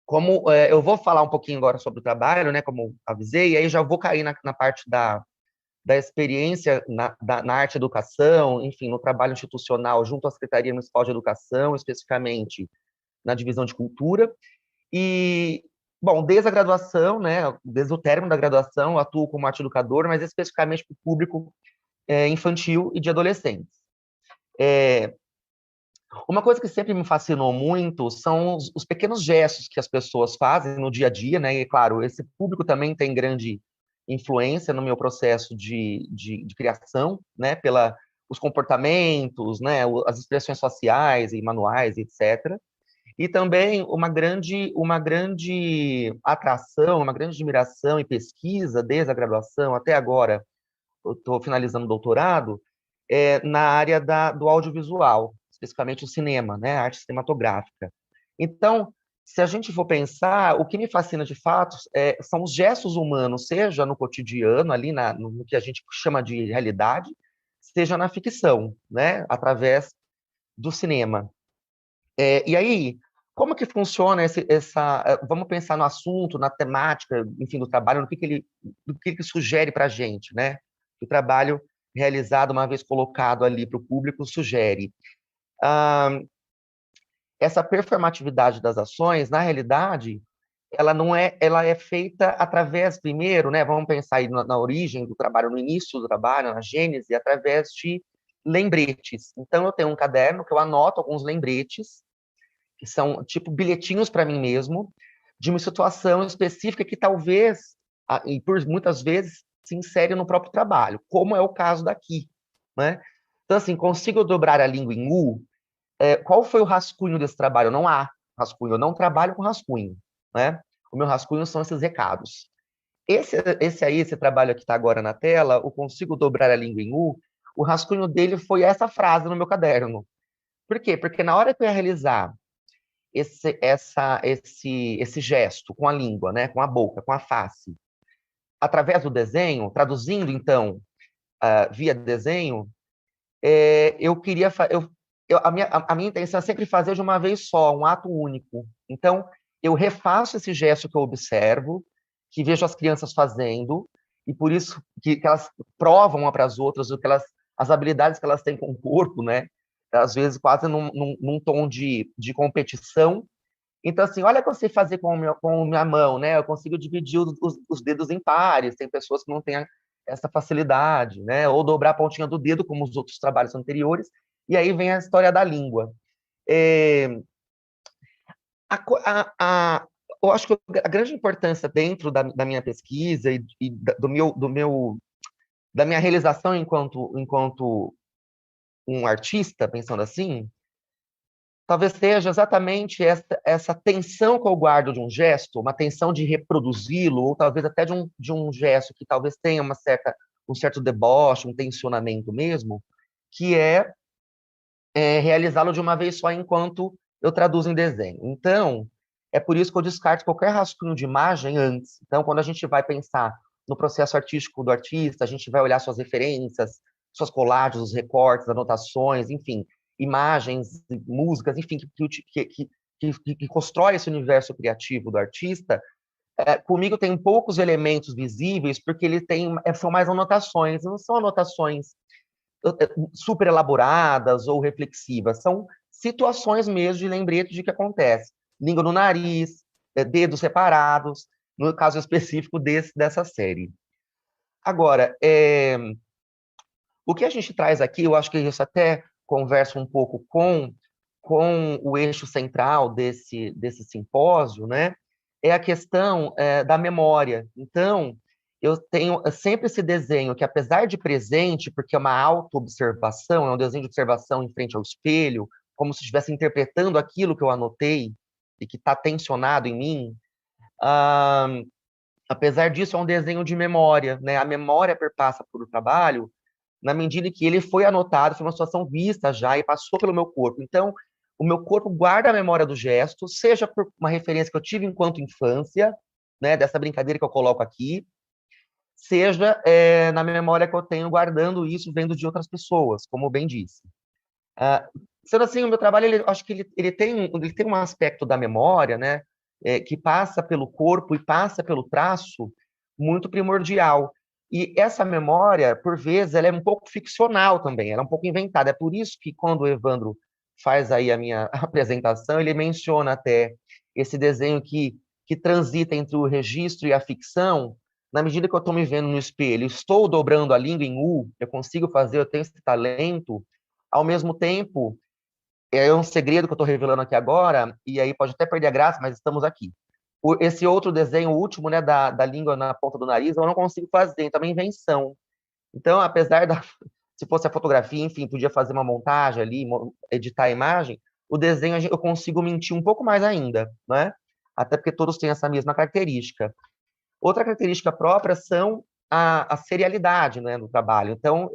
Como eu vou falar um pouquinho agora sobre o trabalho, né, como avisei, e aí já vou cair na parte da experiência na arte e educação, enfim, no trabalho institucional junto à Secretaria Municipal de Educação, especificamente na divisão de cultura. E bom, desde a graduação, né, desde o término da graduação, eu atuo como arte educador, mas especificamente para o público infantil e de adolescentes. Uma coisa que sempre me fascinou muito são os pequenos gestos que as pessoas fazem no dia a dia, né? E, claro, esse público também tem grande influência no meu processo de criação, né? Os comportamentos, né? As expressões faciais e manuais, etc. E também uma grande atração, uma grande admiração e pesquisa, desde a graduação até agora, eu estou finalizando o doutorado, na área do audiovisual, especificamente o cinema, né, a arte cinematográfica. Então, se a gente for pensar, o que me fascina de fato são os gestos humanos, seja no cotidiano, ali no que a gente chama de realidade, seja na ficção, né, através do cinema. E aí, como que funciona vamos pensar no assunto, na temática, enfim, do trabalho, do que ele sugere para a gente, né? O trabalho realizado, uma vez colocado ali para o público, sugere. Essa performatividade das ações, na realidade, ela é feita através, primeiro, né? Vamos pensar aí na origem do trabalho, no início do trabalho, na gênese, através de lembretes. Então, eu tenho um caderno que eu anoto alguns lembretes, que são tipo bilhetinhos para mim mesmo, de uma situação específica que talvez, e por muitas vezes, se insere no próprio trabalho, como é o caso daqui, né? Então, assim, consigo dobrar a língua em U? Qual foi o rascunho desse trabalho? Não há rascunho, eu não trabalho com rascunho, né? O meu rascunho são esses recados. Esse trabalho que está agora na tela, o Consigo Dobrar a Língua em U, o rascunho dele foi essa frase no meu caderno. Por quê? Porque na hora que eu ia realizar esse gesto com a língua, né, com a boca, com a face, através do desenho, traduzindo, então, via desenho, eu queria... a minha intenção é sempre fazer de uma vez só, um ato único. Então, eu refaço esse gesto que eu observo, que vejo as crianças fazendo, e por isso que elas provam uma para as outras as habilidades que elas têm com o corpo, né? Às vezes quase num tom de competição. Então, assim, olha o que eu sei fazer com minha mão, né? Eu consigo dividir os dedos em pares, tem pessoas que não têm essa facilidade, né? Ou dobrar a pontinha do dedo, como os outros trabalhos anteriores, e aí vem a história da língua. Eu acho que a grande importância dentro da minha pesquisa e da minha realização enquanto um artista, pensando assim, talvez seja exatamente essa tensão que eu guardo de um gesto, uma tensão de reproduzi-lo, ou talvez até de um gesto que talvez tenha um certo deboche, um tensionamento mesmo, que realizá-lo de uma vez só enquanto eu traduzo em desenho. Então, é por isso que eu descarto qualquer rascunho de imagem antes. Então, quando a gente vai pensar no processo artístico do artista, a gente vai olhar suas referências, suas colagens, os recortes, anotações, enfim, imagens, músicas, enfim, que constrói esse universo criativo do artista. Comigo tem poucos elementos visíveis, porque são mais anotações, não são anotações super elaboradas ou reflexivas, são situações mesmo de lembrete de que acontece. Língua no nariz, dedos separados, no caso específico dessa série. Agora, o que a gente traz aqui, eu acho que isso até conversa um pouco com o eixo central desse simpósio, né? É a questão da memória. Então, eu tenho sempre esse desenho que, apesar de presente, porque é uma auto-observação, é um desenho de observação em frente ao espelho, como se estivesse interpretando aquilo que eu anotei e que está tensionado em mim, apesar disso, é um desenho de memória, né? A memória perpassa por o trabalho, na medida que ele foi anotado, foi uma situação vista já e passou pelo meu corpo. Então, o meu corpo guarda a memória do gesto, seja por uma referência que eu tive enquanto infância, né, dessa brincadeira que eu coloco aqui, seja na memória que eu tenho guardando isso vendo de outras pessoas, como bem disse. Sendo assim, o meu trabalho, acho que ele tem um aspecto da memória, né, que passa pelo corpo e passa pelo traço muito primordial. E essa memória, por vezes, ela é um pouco ficcional também, ela é um pouco inventada. É por isso que, quando o Evandro faz aí a minha apresentação, ele menciona até esse desenho que que transita entre o registro e a ficção, na medida que eu estou me vendo no espelho, estou dobrando a língua em U, eu consigo fazer, eu tenho esse talento, ao mesmo tempo, é um segredo que eu estou revelando aqui agora, e aí pode até perder a graça, mas estamos aqui. Esse outro desenho, o último, né, da língua na ponta do nariz, eu não consigo fazer, então é uma invenção. Então, apesar da... Se fosse a fotografia, enfim, podia fazer uma montagem ali, editar a imagem, o desenho eu consigo mentir um pouco mais ainda, né? Até porque todos têm essa mesma característica. Outra característica própria são a serialidade, né, no trabalho. Então,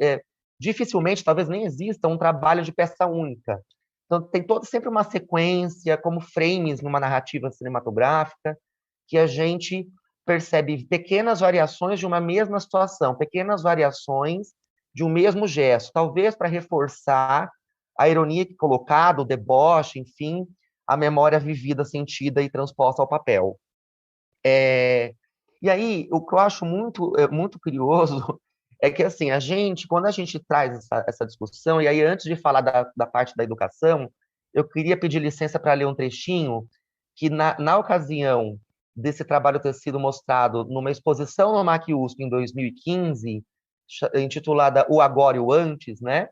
dificilmente, talvez nem exista um trabalho de peça única. Então, tem sempre uma sequência, como frames numa narrativa cinematográfica, que a gente percebe pequenas variações de uma mesma situação, pequenas variações de um mesmo gesto, talvez para reforçar a ironia colocada, o deboche, enfim, a memória vivida, sentida e transposta ao papel. E aí, o que eu acho muito curioso é que, assim, quando a gente traz essa discussão, e aí, antes de falar da parte da educação, eu queria pedir licença para ler um trechinho que, na ocasião desse trabalho ter sido mostrado numa exposição no MAC USP em 2015, intitulada O Agora e o Antes, né?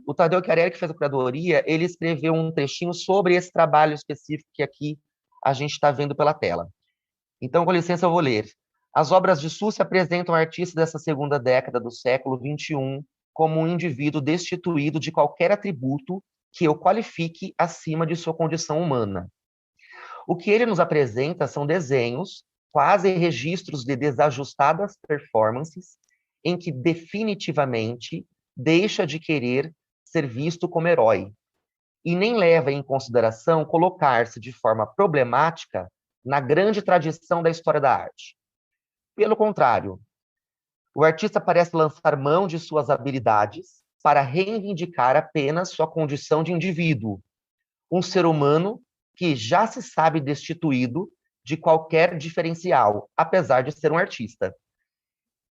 O Tadeu Chiarelli, que fez a curadoria, ele escreveu um trechinho sobre esse trabalho específico que aqui a gente está vendo pela tela. Então, com licença, eu vou ler. As obras de Sucy apresentam o artista dessa segunda década do século XXI como um indivíduo destituído de qualquer atributo que o qualifique acima de sua condição humana. O que ele nos apresenta são desenhos, quase registros de desajustadas performances, em que definitivamente deixa de querer ser visto como herói, e nem leva em consideração colocar-se de forma problemática na grande tradição da história da arte. Pelo contrário, o artista parece lançar mão de suas habilidades para reivindicar apenas sua condição de indivíduo, um ser humano que já se sabe destituído de qualquer diferencial, apesar de ser um artista.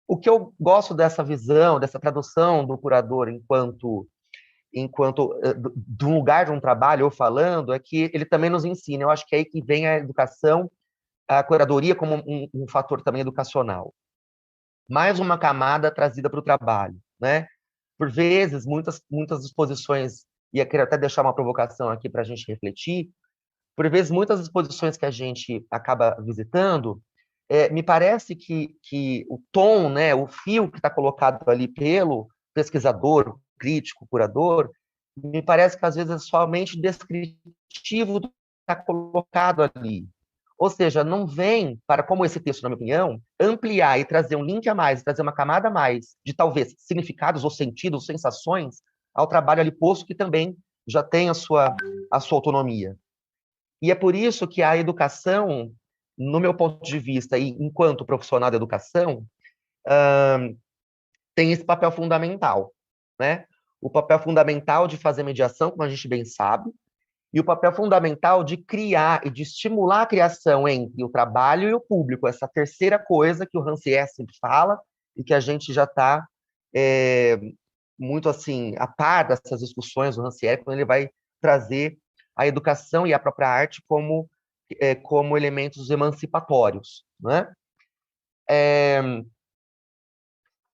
O que eu gosto dessa visão, dessa tradução do curador enquanto do lugar de um trabalho ou falando, é que ele também nos ensina. Eu acho que é aí que vem a educação, a curadoria como um fator também educacional. Mais uma camada trazida para o trabalho, né? Por vezes, muitas exposições, e eu quero até deixar uma provocação aqui para a gente refletir, por vezes, muitas exposições que a gente acaba visitando, me parece que o tom, né, o fio que está colocado ali pelo pesquisador, crítico, curador, me parece que às vezes é somente descritivo do que está colocado ali. Ou seja, não vem para, como esse texto, na minha opinião, ampliar e trazer um link a mais, trazer uma camada a mais de talvez significados ou sentidos, sensações ao trabalho ali posto, que também já tem a sua autonomia. E é por isso que a educação, no meu ponto de vista, e enquanto profissional da educação, tem esse papel fundamental, né? O papel fundamental de fazer mediação, como a gente bem sabe, e o papel fundamental de criar e de estimular a criação entre o trabalho e o público, essa terceira coisa que o Rancière sempre fala e que a gente já está muito assim a par dessas discussões do Rancière, quando ele vai trazer a educação e a própria arte como elementos emancipatórios, né?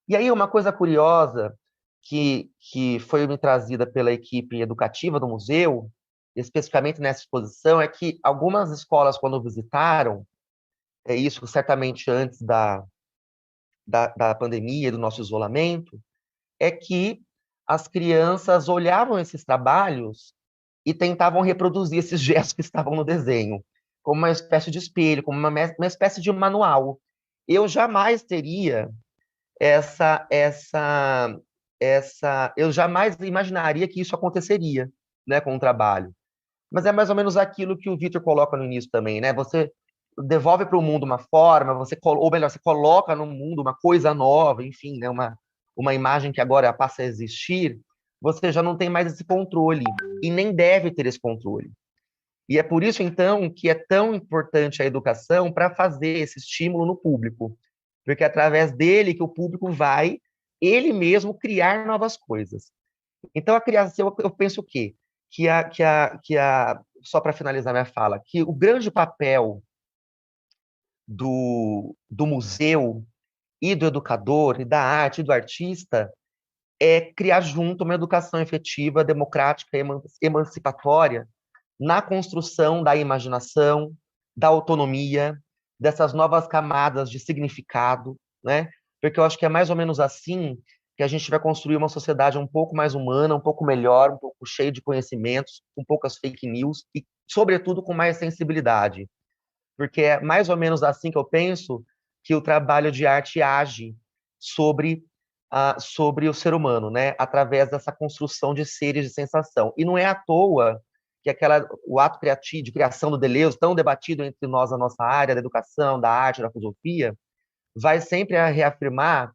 E aí uma coisa curiosa que foi me trazida pela equipe educativa do museu, especificamente nessa exposição, é que algumas escolas, quando visitaram, isso certamente antes da pandemia, do nosso isolamento, é que as crianças olhavam esses trabalhos e tentavam reproduzir esses gestos que estavam no desenho, como uma espécie de espelho, como uma espécie de manual. Eu jamais teria eu jamais imaginaria que isso aconteceria, né, com o trabalho. Mas é mais ou menos aquilo que o Victor coloca no início também, né? Você devolve para o mundo uma forma, ou melhor, você coloca no mundo uma coisa nova, enfim, né, uma imagem que agora passa a existir, você já não tem mais esse controle, e nem deve ter esse controle. E é por isso, então, que é tão importante a educação para fazer esse estímulo no público, porque é através dele que o público vai, ele mesmo, criar novas coisas. Então, a criação, eu penso o quê? Só para finalizar minha fala, que o grande papel do museu e do educador, e da arte, e do artista, é criar junto uma educação efetiva, democrática, emancipatória, na construção da imaginação, da autonomia, dessas novas camadas de significado, né? Porque eu acho que é mais ou menos assim que a gente vai construir uma sociedade um pouco mais humana, um pouco melhor, um pouco cheia de conhecimentos, com poucas fake news e, sobretudo, com mais sensibilidade. Porque é mais ou menos assim que eu penso que o trabalho de arte age sobre sobre o ser humano, né? Através dessa construção de seres de sensação. E não é à toa que o ato criativo, de criação do Deleuze, tão debatido entre nós na nossa área da educação, da arte, da filosofia, vai sempre a reafirmar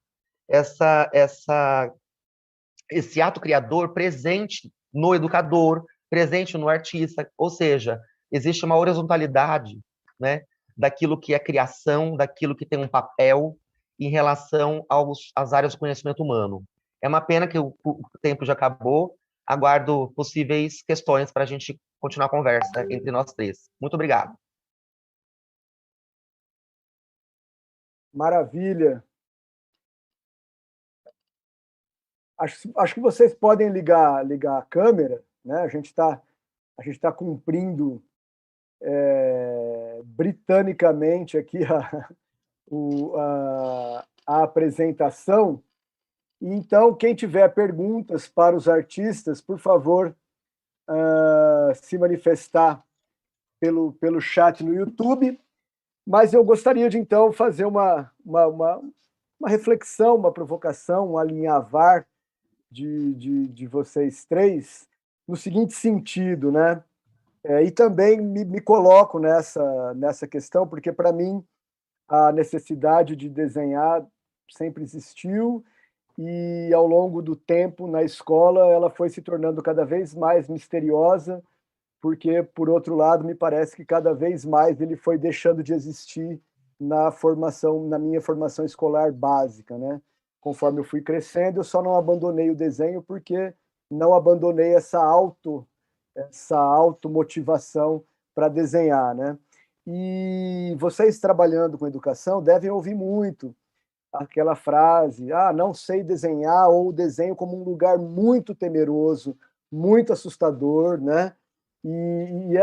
esse ato criador presente no educador, presente no artista, ou seja, existe uma horizontalidade, né, daquilo que é criação, daquilo que tem um papel em relação às áreas do conhecimento humano. É uma pena que o tempo já acabou, aguardo possíveis questões para a gente continuar a conversa entre nós três. Muito obrigado. Maravilha. Acho que vocês podem ligar a câmera, né? A gente está cumprindo britanicamente aqui a apresentação. Então, quem tiver perguntas para os artistas, por favor, se manifestar pelo chat no YouTube. Mas eu gostaria de, então, fazer uma reflexão, uma provocação, um alinhavar de vocês três, no seguinte sentido, né? E também me coloco nessa questão, porque, para mim, a necessidade de desenhar sempre existiu, e, ao longo do tempo, na escola, ela foi se tornando cada vez mais misteriosa, porque, por outro lado, me parece que cada vez mais ele foi deixando de existir na minha formação escolar básica, né? Conforme eu fui crescendo, eu só não abandonei o desenho porque não abandonei essa automotivação para desenhar, né? E vocês, trabalhando com educação, devem ouvir muito aquela frase: não sei desenhar, ou desenho como um lugar muito temeroso, muito assustador, né? E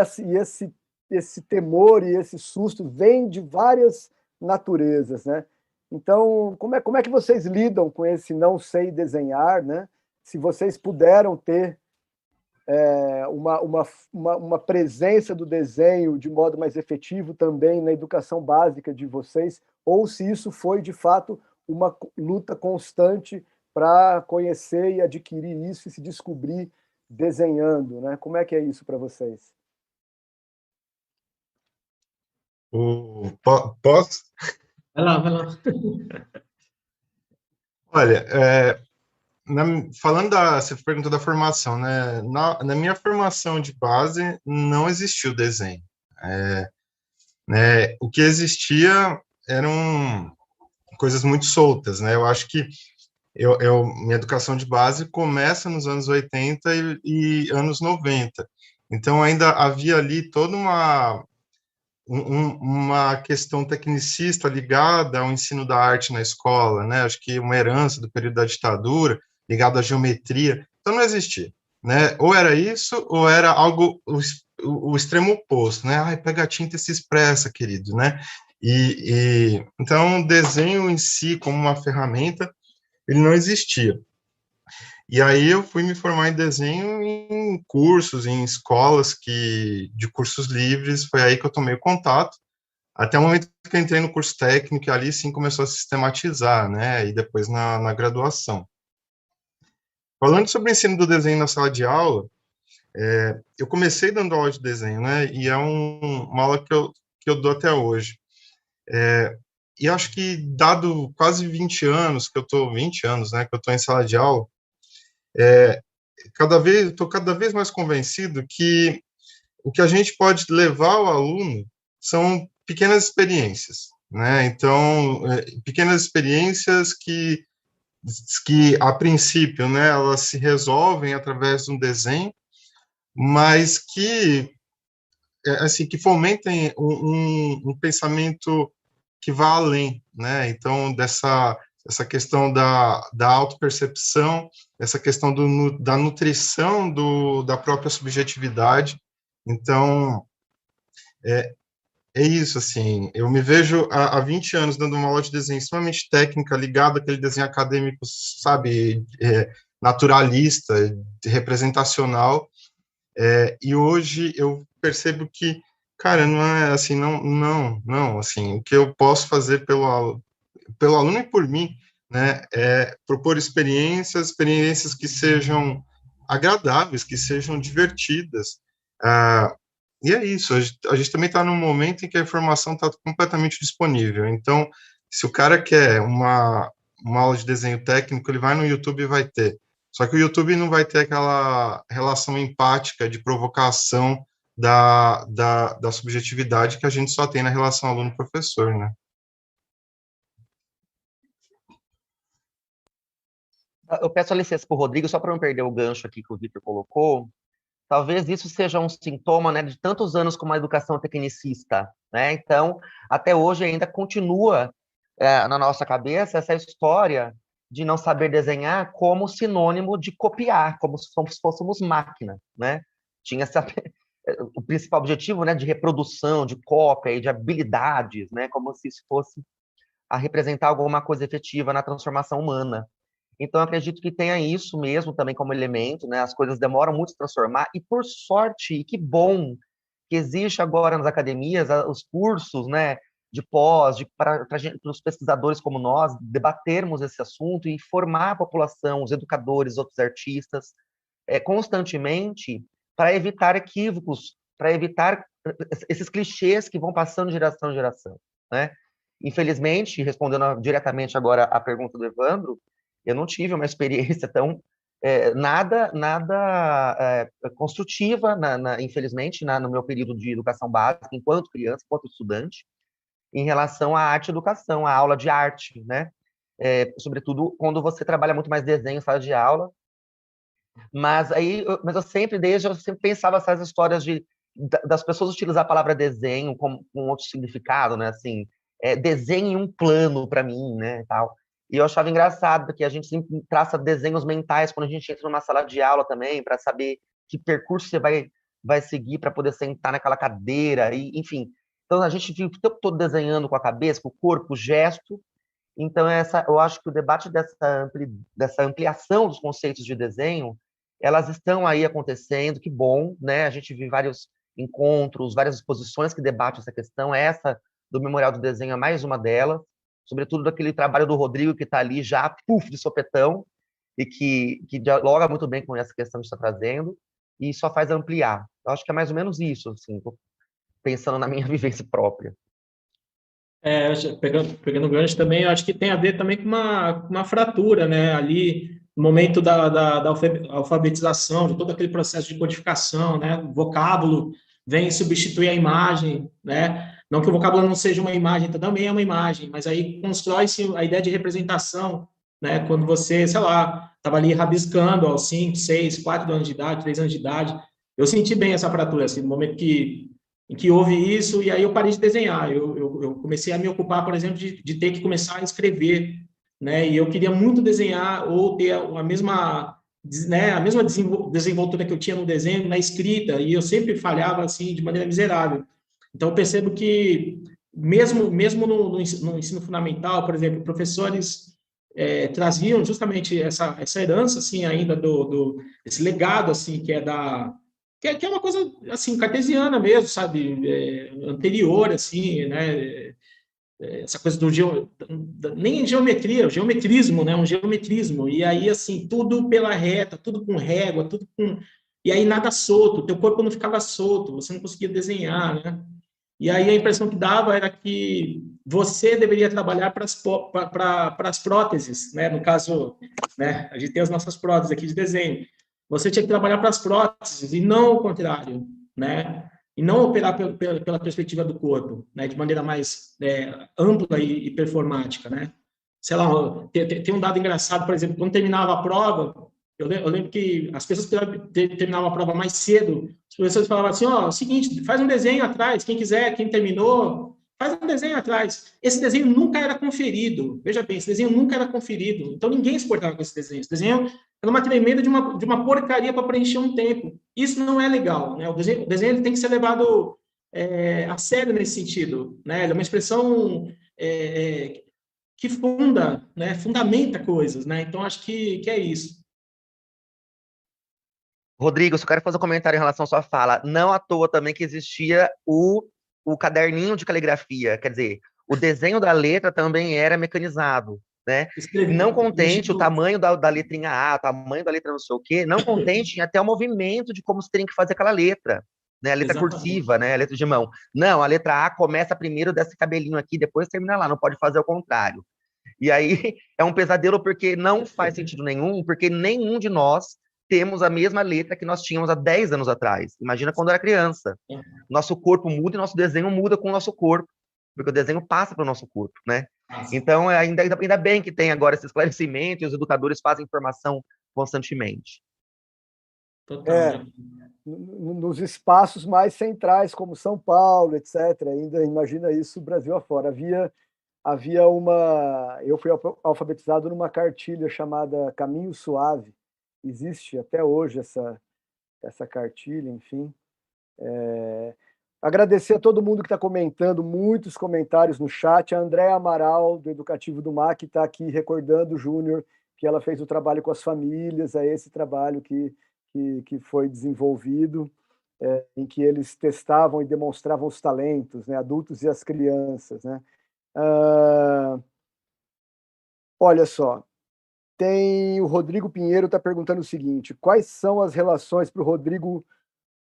esse temor e esse susto vem de várias naturezas, né? Então, como é que vocês lidam com esse não sei desenhar, né? Se vocês puderam ter uma presença do desenho de modo mais efetivo também na educação básica de vocês, ou se isso foi, de fato, uma luta constante para conhecer e adquirir isso e se descobrir desenhando, né? Como é que é isso para vocês? Posso? Vai lá. Olha, falando você perguntou da formação, né? Na minha formação de base não existiu desenho. Né? O que existia eram coisas muito soltas, né? Eu acho que minha educação de base começa nos anos 80 e anos 90. Então, ainda havia ali toda uma questão tecnicista ligada ao ensino da arte na escola, né? Acho que uma herança do período da ditadura, ligada à geometria. Então, não existia, né? Ou era isso, ou era algo, o extremo oposto, né? Ai, pega a tinta e se expressa, querido, né? Então, o desenho em si, como uma ferramenta, ele não existia. E aí eu fui me formar em desenho em cursos, em escolas de cursos livres, foi aí que eu tomei o contato, até o momento que eu entrei no curso técnico, e ali sim começou a sistematizar, né, e depois na graduação. Falando sobre o ensino do desenho na sala de aula, eu comecei dando aula de desenho, né, e é uma aula que eu dou até hoje. E acho que, dado quase 20 anos, que eu estou em sala de aula, estou cada vez mais convencido que o que a gente pode levar ao aluno são pequenas experiências, né? Então, pequenas experiências que a princípio, né, elas se resolvem através de um desenho, mas que fomentem um pensamento que vá além, né? Então, essa questão da autopercepção, essa questão da nutrição da própria subjetividade. Então, é isso, assim, eu me vejo há 20 anos dando uma aula de desenho extremamente técnica, ligado àquele desenho acadêmico, sabe, naturalista, representacional, e hoje eu percebo que, cara, não é assim, não, assim, o que eu posso fazer pelo aluno e por mim, né, é propor experiências que sejam agradáveis, que sejam divertidas, e é isso, a gente também está num momento em que a informação está completamente disponível. Então, se o cara quer uma aula de desenho técnico, ele vai no YouTube e vai ter. Só que o YouTube não vai ter aquela relação empática de provocação da subjetividade que a gente só tem na relação aluno-professor, né? Eu peço a licença para o Rodrigo, só para não perder o gancho aqui que o Victor colocou. Talvez isso seja um sintoma, né, de tantos anos como a educação tecnicista, né? Então, até hoje ainda continua na nossa cabeça essa história de não saber desenhar como sinônimo de copiar, como se fôssemos máquina, né? Tinha o principal objetivo, né, de reprodução, de cópia e de habilidades, né, como se isso fosse a representar alguma coisa efetiva na transformação humana. Então, eu acredito que tenha isso mesmo também como elemento, né? As coisas demoram muito a se transformar, e por sorte, e que bom que existe agora nas academias os cursos, né, de pós, para os pesquisadores como nós, debatermos esse assunto e formar a população, os educadores, outros artistas, constantemente, para evitar equívocos, para evitar esses clichês que vão passando de geração em geração, né? Infelizmente, respondendo diretamente agora à pergunta do Evandro, eu não tive uma experiência tão nada construtiva, infelizmente, no meu período de educação básica, enquanto criança, enquanto estudante, em relação à arte e educação, à aula de arte, né? Sobretudo quando você trabalha muito mais desenho em sala de aula. Mas eu sempre pensava essas histórias das pessoas utilizar a palavra desenho com outro significado, né? Assim, desenhe um plano para mim, né? Tal. E eu achava engraçado, porque a gente sempre traça desenhos mentais quando a gente entra numa sala de aula também, para saber que percurso você vai seguir para poder sentar naquela cadeira, e, enfim. Então, a gente vive o tempo todo desenhando com a cabeça, com o corpo, o gesto. Então, eu acho que o debate dessa ampliação dos conceitos de desenho, elas estão aí acontecendo, que bom, né? A gente viu vários encontros, várias exposições que debatem essa questão. Essa do Memorial do Desenho é mais uma delas, sobretudo daquele trabalho do Rodrigo, que está ali já, de sopetão, e que dialoga muito bem com essa questão que está trazendo, e só faz ampliar. Eu acho que é mais ou menos isso, assim, pensando na minha vivência própria. Pegando o gancho também, eu acho que tem a ver também com uma fratura, né? Ali, no momento da alfabetização, de todo aquele processo de codificação, né? O vocábulo vem substituir a imagem, né? Não que o vocábulo não seja uma imagem, também é uma imagem, mas aí constrói-se a ideia de representação, né? Quando você, sei lá, estava ali rabiscando aos 5, 6, 4 anos de idade, 3 anos de idade, eu senti bem essa fratura, assim, no momento em que houve isso, e aí eu parei de desenhar. Eu comecei a me ocupar, por exemplo, de ter que começar a escrever, né? E eu queria muito desenhar ou ter a mesma desenvoltura que eu tinha no desenho, na escrita, e eu sempre falhava, assim, de maneira miserável. Então, eu percebo que, mesmo no ensino fundamental, por exemplo, professores traziam justamente essa herança, assim, ainda esse legado, assim, que é uma coisa, assim, cartesiana mesmo, sabe? Anterior, assim, né? Essa coisa nem geometria, o geometrismo, né? Um geometrismo. E aí, assim, tudo pela reta, tudo com régua, tudo com... E aí nada solto, teu corpo não ficava solto, você não conseguia desenhar, né? E aí a impressão que dava era que você deveria trabalhar para as próteses, né? No caso, né? A gente tem as nossas próteses aqui de desenho. Você tinha que trabalhar para as próteses e não o contrário, né? E não operar pela perspectiva do corpo, né? De maneira mais ampla e performática, né? Sei lá, tem um dado engraçado, por exemplo, quando terminava a prova, eu lembro que as pessoas que terminavam a prova mais cedo, os professores falavam assim, ó, seguinte, faz um desenho atrás, quem quiser, quem terminou, faz um desenho atrás. Esse desenho nunca era conferido. Veja bem, esse desenho nunca era conferido. Então, ninguém se importava com esse desenho. Esse desenho era uma tremenda de uma porcaria para preencher um tempo. Isso não é legal, né? O desenho ele tem que ser levado a sério nesse sentido, né? Ele é uma expressão que fundamenta coisas, né? Então, acho que é isso. Rodrigo, só quero fazer um comentário em relação à sua fala. Não à toa também que existia o caderninho de caligrafia, quer dizer, o desenho da letra também era mecanizado, né? Não contente o tamanho da letrinha A, o tamanho da letra não sei o quê, não contente até o movimento de como você tem que fazer aquela letra, né? A letra cursiva, né? A letra de mão. Não, a letra A começa primeiro desse cabelinho aqui, depois termina lá, não pode fazer o contrário. E aí é um pesadelo porque não faz sentido nenhum, porque nenhum de nós temos a mesma letra que nós tínhamos há 10 anos atrás. Imagina quando era criança. Nosso corpo muda e nosso desenho muda com o nosso corpo, porque o desenho passa para o nosso corpo, né? Então, ainda bem que tem agora esse esclarecimento e os educadores fazem formação constantemente. Nos espaços mais centrais, como São Paulo, etc., ainda imagina isso Brasil afora. Havia uma... Eu fui alfabetizado numa cartilha chamada Caminho Suave. Existe até hoje essa cartilha, enfim. Agradecer a todo mundo que está comentando, muitos comentários no chat. A Andréa Amaral, do Educativo do MAC, está aqui recordando o Júnior, que ela fez o trabalho com as famílias, é esse trabalho que foi desenvolvido, em que eles testavam e demonstravam os talentos, né, adultos e as crianças, né? Olha só, tem o Rodrigo Pinheiro está perguntando o seguinte: quais são as relações para o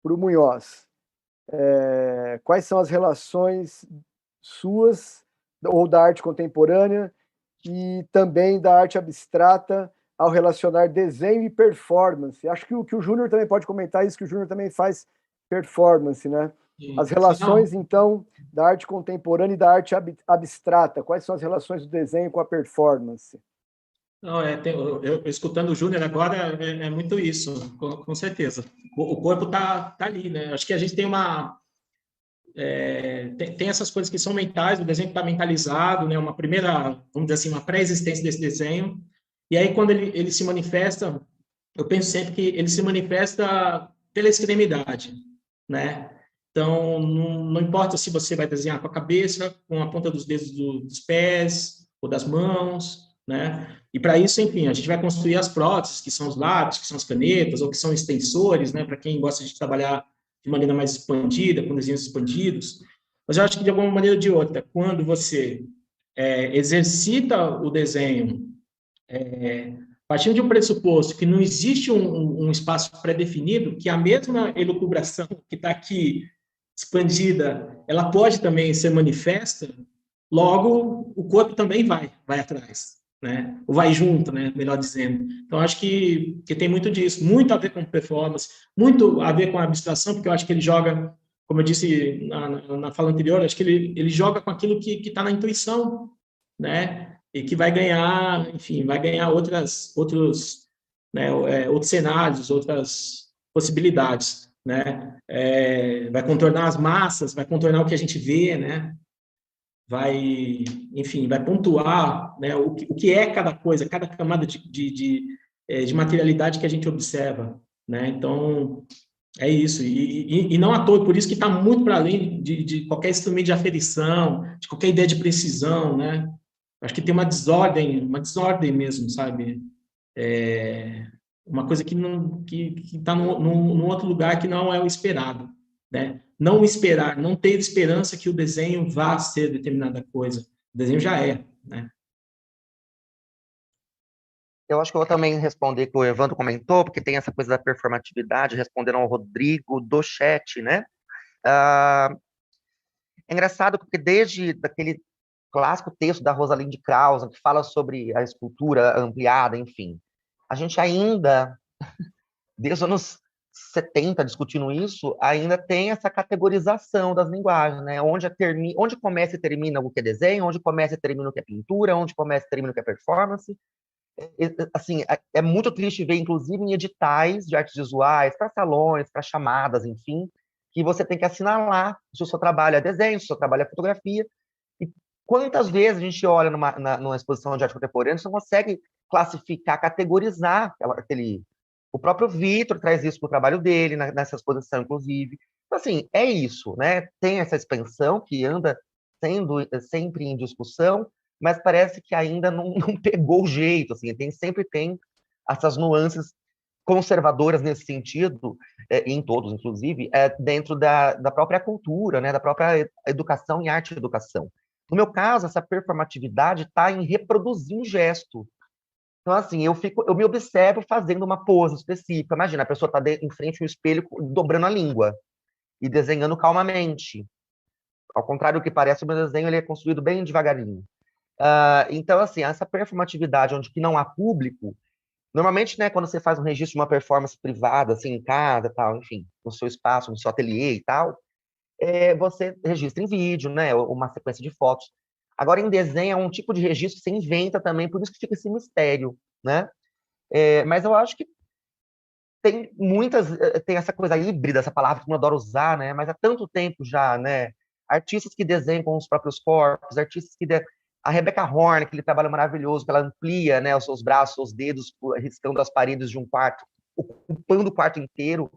Munhoz? Quais são as relações suas ou da arte contemporânea e também da arte abstrata ao relacionar desenho e performance? Acho que o Júnior também pode comentar isso, que o Júnior também faz performance, né? As relações, então, da arte contemporânea e da arte abstrata. Quais são as relações do desenho com a performance? Não, eu escutando o Júnior agora é muito isso, com certeza. O corpo tá ali, né? Acho que a gente tem tem essas coisas que são mentais, o desenho está mentalizado, né? Uma primeira, vamos dizer assim, uma pré-existência desse desenho. E aí, quando ele se manifesta, eu penso sempre que ele se manifesta pela extremidade, né? Então, não importa se você vai desenhar com a cabeça, com a ponta dos dedos dos pés ou das mãos, né? E para isso, enfim, a gente vai construir as próteses, que são os lápis, que são as canetas, ou que são extensores, né? Para quem gosta de trabalhar de maneira mais expandida, com desenhos expandidos. Mas eu acho que, de alguma maneira ou de outra, quando você exercita o desenho partindo de um pressuposto que não existe um espaço pré-definido, que a mesma elucubração que está aqui expandida, ela pode também ser manifesta, logo o corpo também vai atrás, né? Ou vai junto, né? Melhor dizendo. Então, acho que tem muito disso, muito a ver com performance, muito a ver com a abstração, porque eu acho que ele joga, como eu disse na fala anterior, acho que ele joga com aquilo que está na intuição, né? E que vai ganhar, enfim, vai ganhar outros cenários, outras possibilidades, né? Vai contornar as massas, vai contornar o que a gente vê, né? Enfim, vai pontuar, né, o que é cada coisa, cada camada de materialidade que a gente observa, né? Então, é isso. E não à toa, por isso que está muito para além de qualquer instrumento de aferição, de qualquer ideia de precisão, né? Acho que tem uma desordem mesmo, sabe? Uma coisa que está num outro lugar que não é o esperado, né? Não esperar, não ter esperança que o desenho vá ser determinada coisa. O desenho já é, né? Eu acho que eu vou também responder que o Evandro comentou, porque tem essa coisa da performatividade, respondendo ao Rodrigo do chat, né? É engraçado porque desde daquele clássico texto da Rosalind Krauss, que fala sobre a escultura ampliada, enfim, a gente ainda, desde os anos 70, discutindo isso, ainda tem essa categorização das linguagens, né? Onde começa e termina o que é desenho, onde começa e termina o que é pintura, onde começa e termina o que é performance. Assim, é muito triste ver, inclusive, em editais de artes visuais, para salões, para chamadas, enfim, que você tem que assinalar se o seu trabalho é desenho, se o seu trabalho é fotografia, quantas vezes a gente olha numa exposição de arte contemporânea, você não consegue classificar, categorizar aquele... O próprio Vitor traz isso para o trabalho dele, nessa exposição, inclusive. Então, assim, é isso, né? Tem essa expansão que anda sendo sempre em discussão, mas parece que ainda não pegou o jeito, assim, sempre tem essas nuances conservadoras nesse sentido, em todos, inclusive, dentro da própria cultura, né, da própria educação e arte e educação. No meu caso, essa performatividade está em reproduzir um gesto. Então, assim, eu me observo fazendo uma pose específica. Imagina, a pessoa está em frente ao espelho, dobrando a língua e desenhando calmamente. Ao contrário do que parece, o meu desenho ele é construído bem devagarinho. Então, assim, essa performatividade onde que não há público, normalmente, né, quando você faz um registro de uma performance privada, assim, em casa, tal, enfim, no seu espaço, no seu ateliê e tal, você registra em vídeo, né, uma sequência de fotos. Agora, em desenho, é um tipo de registro que você inventa também, por isso que fica esse mistério, né? Mas eu acho que tem essa coisa híbrida, essa palavra que eu adoro usar, né? Mas há tanto tempo já, né? Artistas que desenham com os próprios corpos, artistas que... A Rebecca Horn, aquele trabalho maravilhoso, que ela amplia, né, os seus braços, os dedos, riscando as paredes de um quarto, ocupando o quarto inteiro,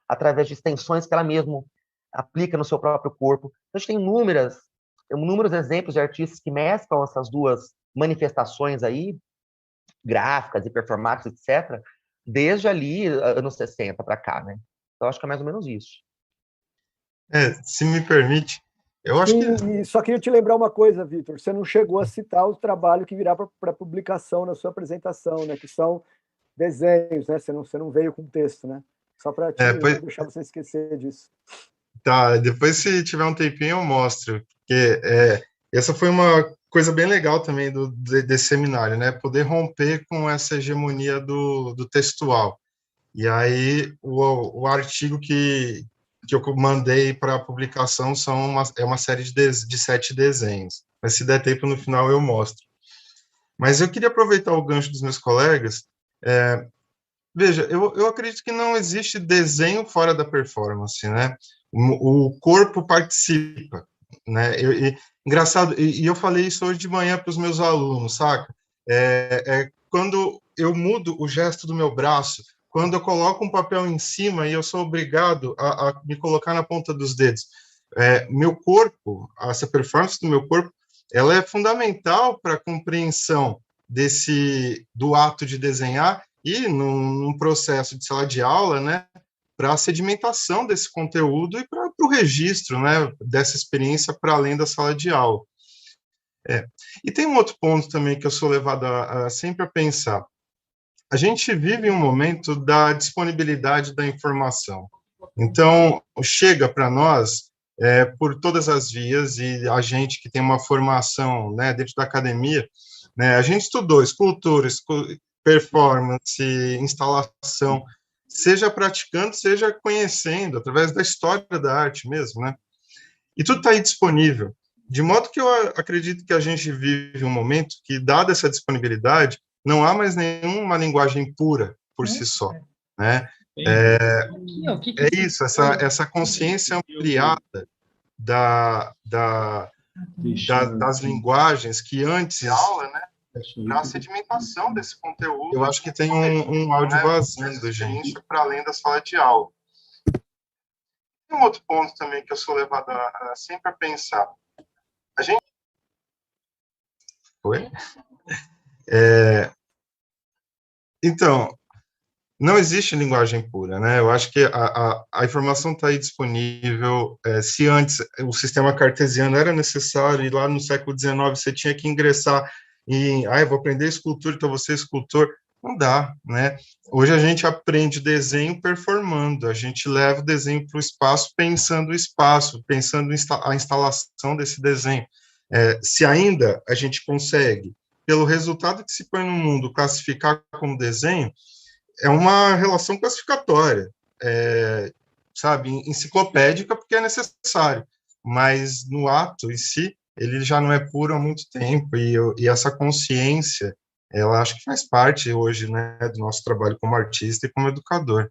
através de extensões que ela mesma aplica no seu próprio corpo. Então, a gente tem inúmeros exemplos de artistas que mesclam essas duas manifestações aí, gráficas e performáticas, etc., desde ali, anos 60 para cá, né? Então, acho que é mais ou menos isso. Se me permite, eu acho que... E só queria te lembrar uma coisa, Vitor, você não chegou a citar o trabalho que virá para publicação na sua apresentação, né? Que são desenhos, né? Você não veio com texto, né? Só para não deixar você esquecer disso. Tá, depois se tiver um tempinho eu mostro, porque essa foi uma coisa bem legal também desse seminário, né? Poder romper com essa hegemonia do textual. E aí o artigo que eu mandei para publicação é uma série de 7 desenhos, mas se der tempo no final eu mostro. Mas eu queria aproveitar o gancho dos meus colegas. Veja, eu acredito que não existe desenho fora da performance, né? O corpo participa, né? Engraçado, e eu falei isso hoje de manhã para os meus alunos, saca? Quando eu mudo o gesto do meu braço, quando eu coloco um papel em cima e eu sou obrigado a me colocar na ponta dos dedos, meu corpo, essa performance do meu corpo, ela é fundamental para a compreensão do ato de desenhar e num processo de sala de aula, né, para a sedimentação desse conteúdo e para o registro, né, dessa experiência para além da sala de aula. E tem um outro ponto também que eu sou levado sempre a pensar. A gente vive um momento da disponibilidade da informação. Então, chega para nós por todas as vias, e a gente que tem uma formação, né, dentro da academia, né, a gente estudou escultura, performance, instalação, seja praticando, seja conhecendo, através da história da arte mesmo, né? E tudo está aí disponível. De modo que eu acredito que a gente vive um momento que, dada essa disponibilidade, não há mais nenhuma linguagem pura por si só, né? É isso, essa consciência ampliada das linguagens que antes... aula, né? Para a sedimentação desse conteúdo. Eu acho que tem um áudio vazando, gente, para além da sala de aula. Tem um outro ponto também que eu sou levado sempre a pensar. A gente... Oi? Então, não existe linguagem pura, né? Eu acho que a informação está aí disponível. Se antes o sistema cartesiano era necessário, e lá no século XIX você tinha que ingressar eu vou aprender escultura, então você é escultor. Não dá, né? Hoje a gente aprende desenho performando, a gente leva o desenho para o espaço, pensando a instalação desse desenho. Se ainda a gente consegue, pelo resultado que se põe no mundo, classificar como desenho, é uma relação classificatória, sabe, enciclopédica, porque é necessário, mas no ato em si, ele já não é puro há muito tempo, e essa consciência, ela acho que faz parte hoje, né, do nosso trabalho como artista e como educador.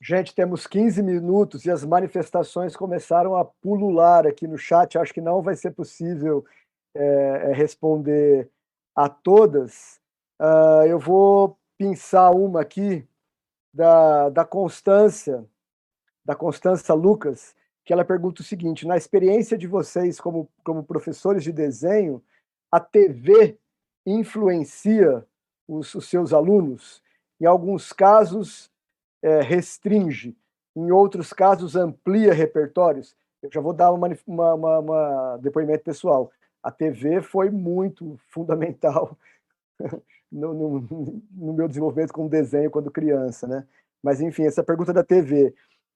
Gente, temos 15 minutos e as manifestações começaram a pulular aqui no chat. Acho que não vai ser possível responder a todas. Eu vou pensar uma aqui da Constância Lucas, que ela pergunta o seguinte: na experiência de vocês como professores de desenho, a TV influencia os seus alunos? Em alguns casos, restringe, em outros casos, amplia repertórios? Eu já vou dar uma depoimento pessoal. A TV foi muito fundamental no meu desenvolvimento com desenho quando criança, né? Mas, enfim, essa pergunta da TV.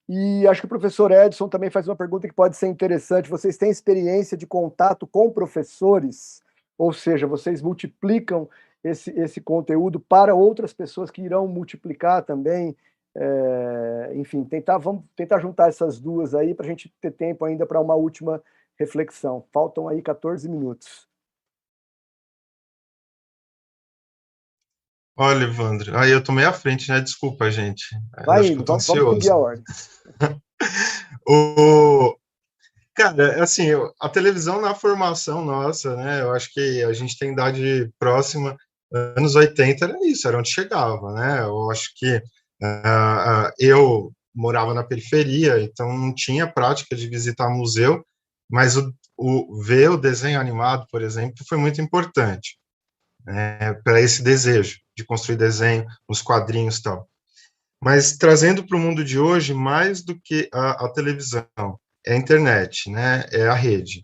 E acho que o professor Edson também faz uma pergunta que pode ser interessante. Vocês têm experiência de contato com professores? Ou seja, vocês multiplicam esse conteúdo para outras pessoas que irão multiplicar também? Enfim, vamos tentar juntar essas duas aí para a gente ter tempo ainda para uma última reflexão. Faltam aí 14 minutos. Olha, Evandro, aí eu tomei à frente, né? Desculpa, gente. Vai Acho que indo, eu tô vamos seguir ansioso. a ordem. Cara, assim, a televisão na formação nossa, né? Eu acho que a gente tem idade próxima, anos 80 era isso, era onde chegava, né? Eu acho que eu morava na periferia, então não tinha prática de visitar museu, mas ver o desenho animado, por exemplo, foi muito importante, né, para esse desejo de construir desenho, os quadrinhos e tal. Mas trazendo para o mundo de hoje, mais do que a televisão, é a internet, né? É a rede.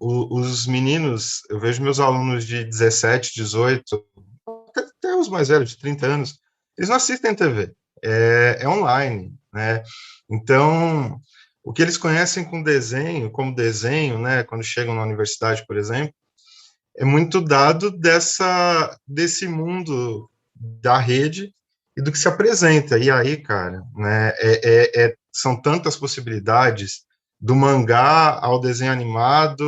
Os meninos, eu vejo meus alunos de 17, 18, até os mais velhos, de 30 anos, eles não assistem TV, é online, né? Então, o que eles conhecem com desenho, como desenho, né? Quando chegam na universidade, por exemplo, é muito dado desse mundo da rede e do que se apresenta. E aí, cara, né, são tantas possibilidades, do mangá ao desenho animado,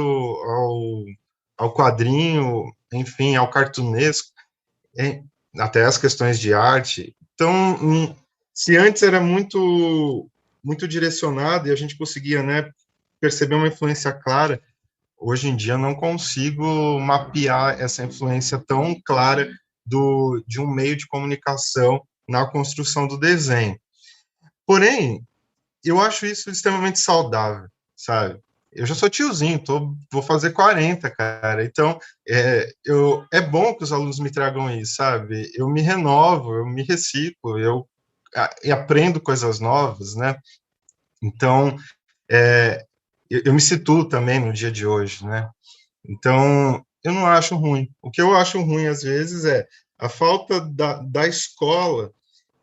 ao quadrinho, enfim, ao cartunesco, até as questões de arte. Então, se antes era muito direcionado e a gente conseguia, né, perceber uma influência clara, hoje em dia eu não consigo mapear essa influência tão clara de um meio de comunicação na construção do desenho. Porém, eu acho isso extremamente saudável, sabe? Eu já sou tiozinho, vou fazer 40, cara. Então, é bom que os alunos me tragam isso, sabe? Eu me renovo, eu me reciclo, eu aprendo coisas novas, né? Então, eu me situo também no dia de hoje, né? Então, eu não acho ruim. O que eu acho ruim, às vezes, é a falta da escola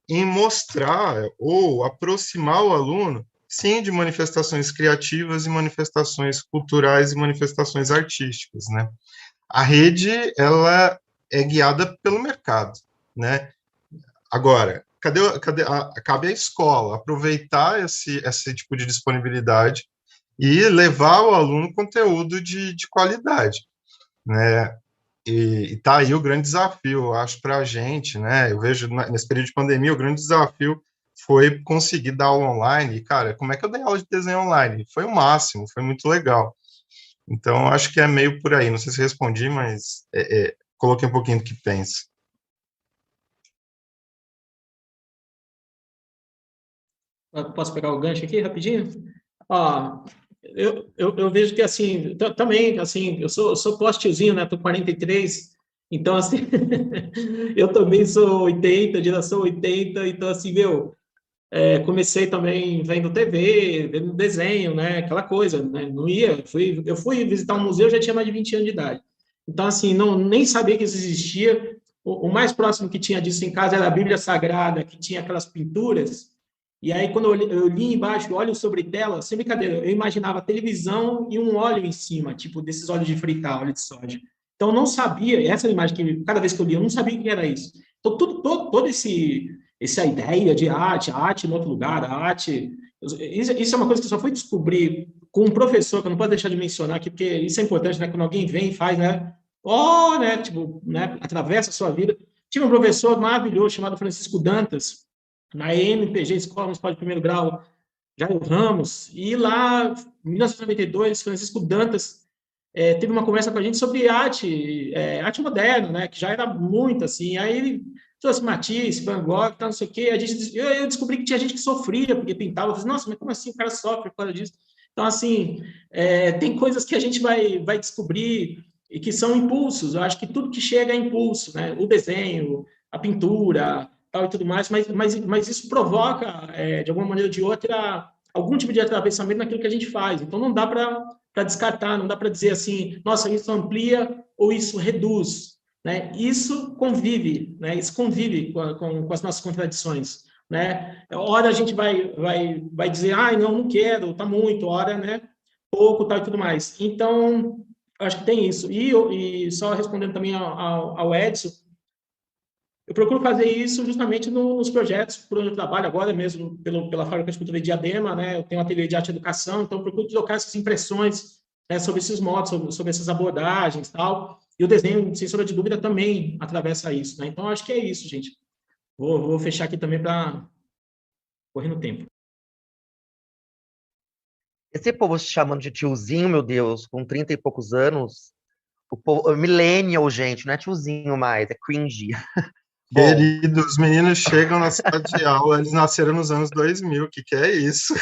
em mostrar ou aproximar o aluno, sim, de manifestações criativas e manifestações culturais e manifestações artísticas, né? A rede, ela é guiada pelo mercado, né? Agora, cabe à escola aproveitar esse tipo de disponibilidade e levar ao aluno conteúdo de qualidade, né? E tá aí o grande desafio, eu acho, para a gente, né? Eu vejo nesse período de pandemia, o grande desafio foi conseguir dar aula online. E, cara, como é que eu dei aula de desenho online? Foi o máximo, foi muito legal. Então, acho que é meio por aí. Não sei se respondi, mas coloquei um pouquinho do que pensa. Posso pegar o gancho aqui rapidinho? Eu vejo que, assim, também, assim, eu sou pós-tiozinho, né? Tô 43, então, assim, eu também sou 80, geração 80, então, assim, comecei também vendo TV, vendo desenho, né? Aquela coisa, né? Não ia, eu fui visitar um museu, já tinha mais de 20 anos de idade. Então, assim, nem sabia que isso existia. O mais próximo que tinha disso em casa era a Bíblia Sagrada, que tinha aquelas pinturas. E aí, quando eu li embaixo, óleo sobre tela, sem brincadeira, eu imaginava televisão e um óleo em cima, tipo desses óleos de fritar, óleo de soja. Então, eu não sabia, essa é a imagem que, cada vez que eu li, eu não sabia o que era isso. Então, todo essa ideia de arte em outro lugar, arte. Isso é uma coisa que eu só fui descobrir com um professor, que eu não posso deixar de mencionar aqui, porque isso é importante, né? Quando alguém vem e faz, né? Né? Tipo, né? Atravessa a sua vida. Tive um professor maravilhoso chamado Francisco Dantas, na EMPG, Escola Municipal de Primeiro Grau, Jair Ramos, e lá, em 1992, Francisco Dantas teve uma conversa com a gente sobre arte moderna, né, que já era muito assim. Aí ele trouxe Matisse, Van Gogh, não sei o quê. Eu descobri que tinha gente que sofria porque pintava. Eu falei, nossa, mas como assim o cara sofre por causa disso? Então, assim, tem coisas que a gente vai descobrir e que são impulsos. Eu acho que tudo que chega é impulso, né? O desenho, a pintura, tal e tudo mais, mas isso provoca, de alguma maneira ou de outra, algum tipo de atravessamento naquilo que a gente faz. Então, não dá para descartar, não dá para dizer assim, nossa, isso amplia ou isso reduz. Né? Isso convive, né? Isso convive com as nossas contradições. Né? Hora a gente vai dizer, não quero, tá muito, hora, né? Pouco, tal e tudo mais. Então, acho que tem isso. E só respondendo também ao Edson, eu procuro fazer isso justamente nos projetos por onde eu trabalho agora mesmo, pela Fábrica de Cultura de Diadema, né? Eu tenho um ateliê de arte e educação, então eu procuro trocar essas impressões, né, sobre esses modos, sobre essas abordagens, tal. E o desenho, sem sombra de dúvida, também atravessa isso, né? Então, acho que é isso, gente. Vou fechar aqui também para correr no tempo. Esse povo se chamando de tiozinho, meu Deus, com 30 e poucos anos, o povo, millennial, gente, não é tiozinho mais, é cringe. Bom, Querido, os meninos chegam na sala de aula, eles nasceram nos anos 2000, que é isso?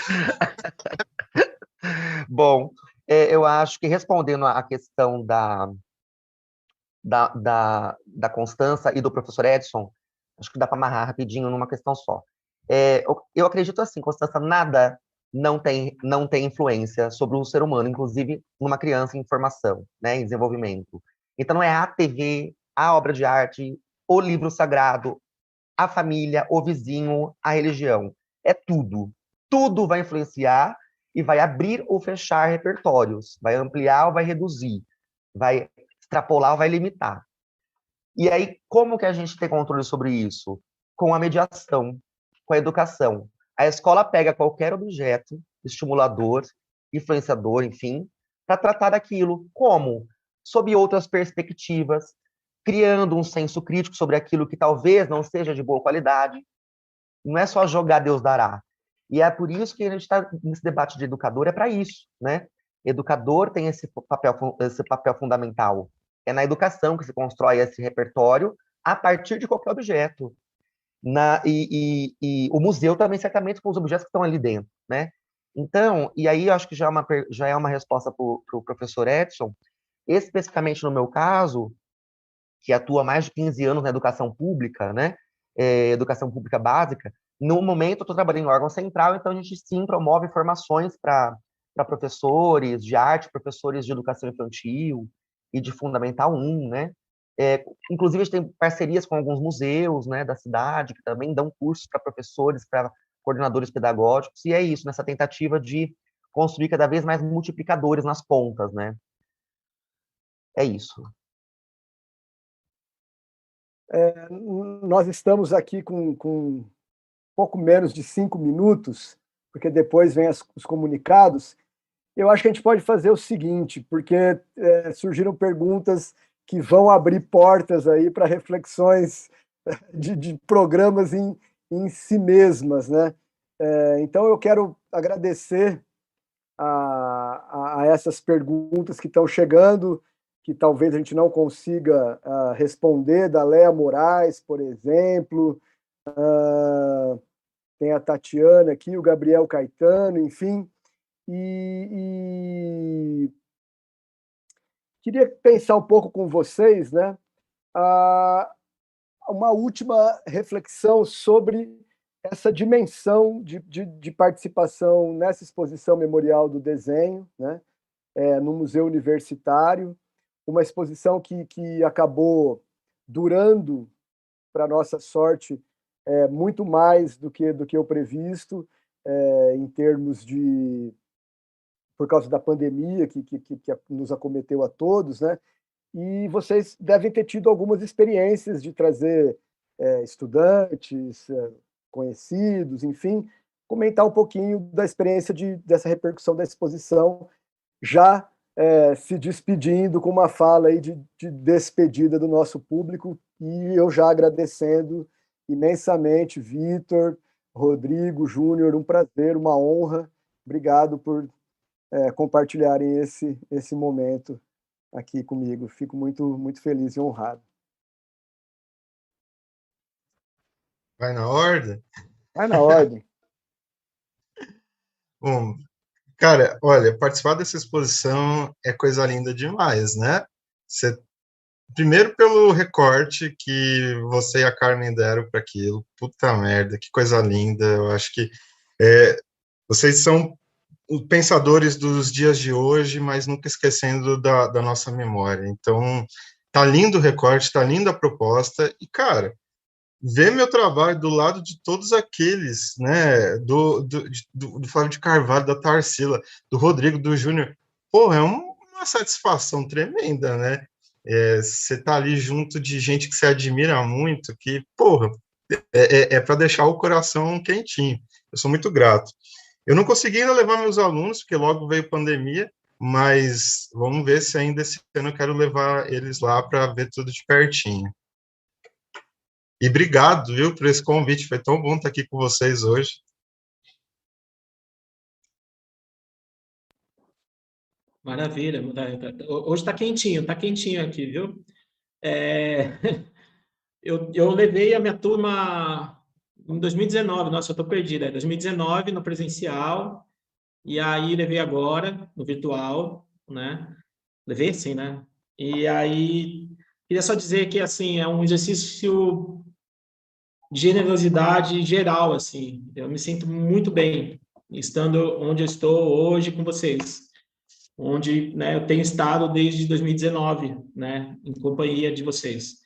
bom, eu acho que respondendo à questão da Constança e do professor Edson, acho que dá para amarrar rapidinho numa questão só. Eu acredito assim, Constança, nada não tem influência sobre o ser humano, inclusive numa criança em formação, né, em desenvolvimento. Então, não é a TV, a obra de arte, o livro sagrado, a família, o vizinho, a religião. É tudo. Tudo vai influenciar e vai abrir ou fechar repertórios, vai ampliar ou vai reduzir, vai extrapolar ou vai limitar. E aí, como que a gente tem controle sobre isso? Com a mediação, com a educação. A escola pega qualquer objeto, estimulador, influenciador, enfim, para tratar daquilo. Como? Sob outras perspectivas, criando um senso crítico sobre aquilo que talvez não seja de boa qualidade. Não é só jogar Deus dará. E é por isso que a gente está nesse debate de educador, é para isso, né? Educador tem esse papel fundamental. É na educação que se constrói esse repertório a partir de qualquer objeto. E o museu também, certamente, com os objetos que estão ali dentro, né? Então, e aí eu acho que já é uma resposta para o professor Edson, especificamente no meu caso, que atua há mais de 15 anos na educação pública, né? Educação pública básica. No momento, eu estou trabalhando em órgão central, então a gente sim promove formações para professores de arte, professores de educação infantil e de Fundamental 1, né? Inclusive, a gente tem parcerias com alguns museus, né, da cidade, que também dão cursos para professores, para coordenadores pedagógicos, e é isso, nessa tentativa de construir cada vez mais multiplicadores nas pontas, né? É isso. Nós estamos aqui com pouco menos de 5 minutos, porque depois vem os comunicados. Eu acho que a gente pode fazer o seguinte, porque surgiram perguntas que vão abrir portas aí para reflexões de programas em si mesmas, né? Então eu quero agradecer a essas perguntas que estão chegando, que talvez a gente não consiga responder, da Léa Moraes, por exemplo, tem a Tatiana aqui, o Gabriel Caetano, enfim, e queria pensar um pouco com vocês, né, uma última reflexão sobre essa dimensão de participação nessa exposição memorial do desenho, né, no Museu Universitário, uma exposição que acabou durando, para nossa sorte, muito mais do que o previsto, em termos por causa da pandemia que nos acometeu a todos, né? E vocês devem ter tido algumas experiências de trazer estudantes, conhecidos, enfim, comentar um pouquinho da experiência dessa repercussão da exposição, já se despedindo com uma fala aí de despedida do nosso público, e eu já agradecendo imensamente, Vitor, Rodrigo, Júnior, um prazer, uma honra. Obrigado por compartilharem esse momento aqui comigo. Fico muito, muito feliz e honrado. Vai na ordem? Vai na ordem. Bom, cara, olha, participar dessa exposição é coisa linda demais, né? Primeiro pelo recorte que você e a Carmen deram para aquilo. Puta merda, que coisa linda. Eu acho que vocês são pensadores dos dias de hoje, mas nunca esquecendo da nossa memória. Então, tá lindo o recorte, tá linda a proposta. E, cara, ver meu trabalho do lado de todos aqueles, né, do Flávio de Carvalho, da Tarsila, do Rodrigo, do Júnior, porra, é uma satisfação tremenda, né? Você tá ali junto de gente que você admira muito, que, porra, para deixar o coração quentinho. Eu sou muito grato. Eu não consegui ainda levar meus alunos, porque logo veio pandemia, mas vamos ver se ainda esse ano eu quero levar eles lá para ver tudo de pertinho. E obrigado, viu, por esse convite. Foi tão bom estar aqui com vocês hoje. Maravilha. Hoje está quentinho aqui, viu? Eu levei a minha turma em 2019, nossa, eu estou perdida. 2019 no presencial, e aí levei agora no virtual, né? Levei assim, né? E aí, queria só dizer que, assim, é um exercício de generosidade geral, assim. Eu me sinto muito bem estando onde eu estou hoje com vocês, onde, né, eu tenho estado desde 2019, né, em companhia de vocês.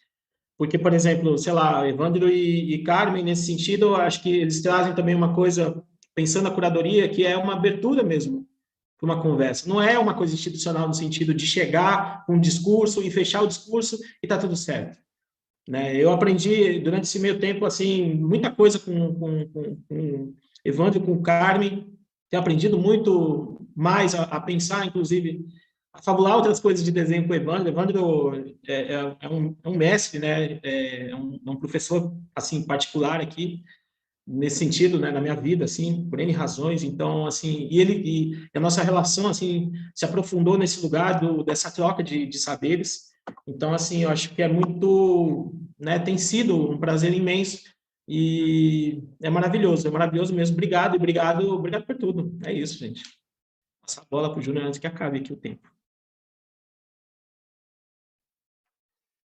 Porque, por exemplo, sei lá, Evandro e Carmen, nesse sentido, eu acho que eles trazem também uma coisa, pensando na curadoria, que é uma abertura mesmo para uma conversa. Não é uma coisa institucional no sentido de chegar com um discurso e fechar o discurso e tá tudo certo, né? Eu aprendi durante esse meio tempo assim muita coisa com Evandro e com Carmen. Tenho aprendido muito mais a pensar, inclusive, a fabular outras coisas de desenho com o Evandro. Evandro é um mestre, né? É um professor assim particular aqui nesse sentido, né, na minha vida, assim, por N razões. Então, assim, e a nossa relação, assim, se aprofundou nesse lugar dessa troca de saberes. Então, assim, eu acho que é muito, né, tem sido um prazer imenso e é maravilhoso mesmo. Obrigado, obrigado por tudo. É isso, gente. Passar a bola para o Júnior antes que acabe aqui o tempo.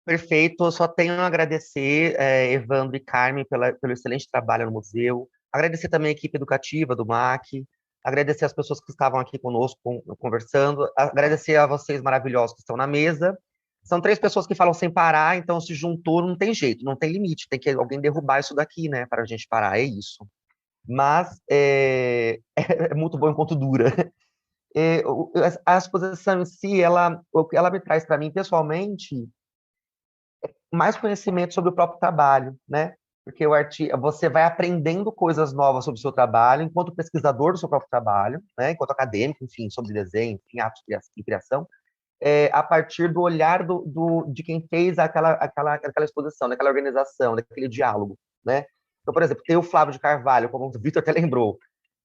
Perfeito, eu só tenho a agradecer, Evandro e Carmen, pelo excelente trabalho no museu, agradecer também a equipe educativa do MAC, agradecer as pessoas que estavam aqui conosco conversando, agradecer a vocês maravilhosos que estão na mesa. São 3 pessoas que falam sem parar, então se juntou, não tem jeito, não tem limite, tem que alguém derrubar isso daqui, né, para a gente parar, é isso. Mas é muito bom enquanto dura. A exposição em si, o que ela me traz para mim pessoalmente, mais conhecimento sobre o próprio trabalho, né? Porque você vai aprendendo coisas novas sobre o seu trabalho, enquanto pesquisador do seu próprio trabalho, né? Enquanto acadêmico, enfim, sobre desenho, enfim, atos de criação, a partir do olhar de quem fez aquela exposição, daquela organização, daquele diálogo, né? Então, por exemplo, tem o Flávio de Carvalho, como o Vitor até lembrou,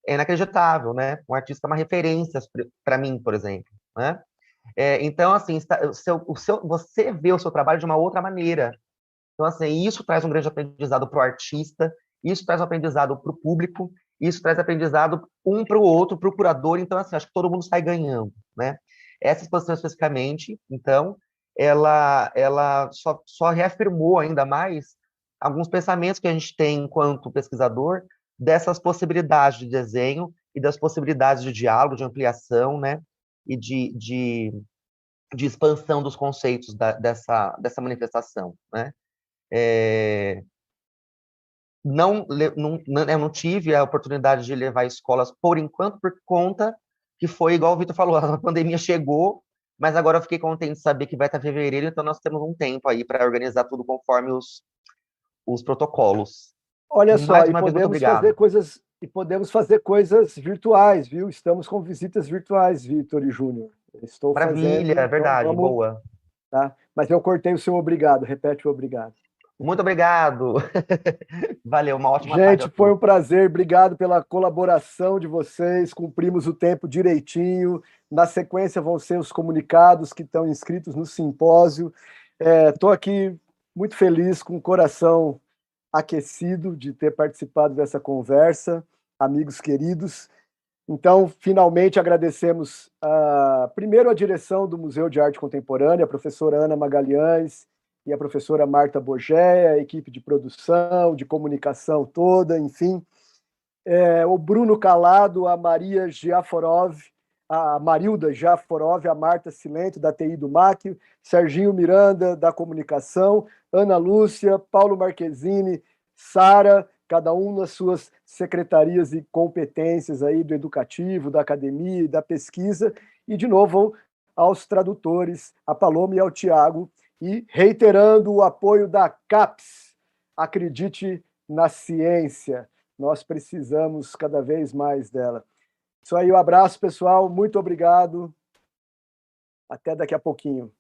é inacreditável, né? Um artista, uma referência para mim, por exemplo, né? Então, assim, você vê o seu trabalho de uma outra maneira. Então, assim, isso traz um grande aprendizado para o artista, isso traz um aprendizado para o público, isso traz aprendizado um para o outro, para o curador. Então, assim, acho que todo mundo sai ganhando, né? Essa exposição especificamente, então, ela só reafirmou ainda mais alguns pensamentos que a gente tem enquanto pesquisador dessas possibilidades de desenho e das possibilidades de diálogo, de ampliação, né? E de expansão dos conceitos dessa manifestação, né? Eu não tive a oportunidade de levar escolas por enquanto, por conta que foi igual o Vitor falou, a pandemia chegou, mas agora eu fiquei contente de saber que vai estar em fevereiro, então nós temos um tempo aí para organizar tudo conforme os protocolos. Olha só, Mais uma vez, muito obrigado. Podemos fazer coisas virtuais, viu? Estamos com visitas virtuais, Vitor e Júnior. Estou Maravilha, fazendo, é verdade, então vamos, boa. tá? Mas eu cortei o seu obrigado, repete o obrigado. Muito obrigado. Valeu, uma ótima tarde. Gente, foi um prazer. Obrigado pela colaboração de vocês. Cumprimos o tempo direitinho. Na sequência vão ser os comunicados que estão inscritos no simpósio. Estou aqui muito feliz, com o coração aquecido de ter participado dessa conversa, amigos queridos. Então, finalmente agradecemos primeiro a direção do Museu de Arte Contemporânea, a professora Ana Magalhães e a professora Marta Bogéia, a equipe de produção, de comunicação toda, enfim. O Bruno Calado, a Maria Giaforov, a Marilda Giaforov, a Marta Silento, da TI do MAC, Serginho Miranda, da comunicação, Ana Lúcia, Paulo Marquezine, Sara, cada um nas suas secretarias e competências aí do educativo, da academia e da pesquisa, e, de novo, aos tradutores, a Paloma e ao Tiago, e reiterando o apoio da CAPES. Acredite na ciência, nós precisamos cada vez mais dela. Isso aí, um abraço, pessoal, muito obrigado, até daqui a pouquinho.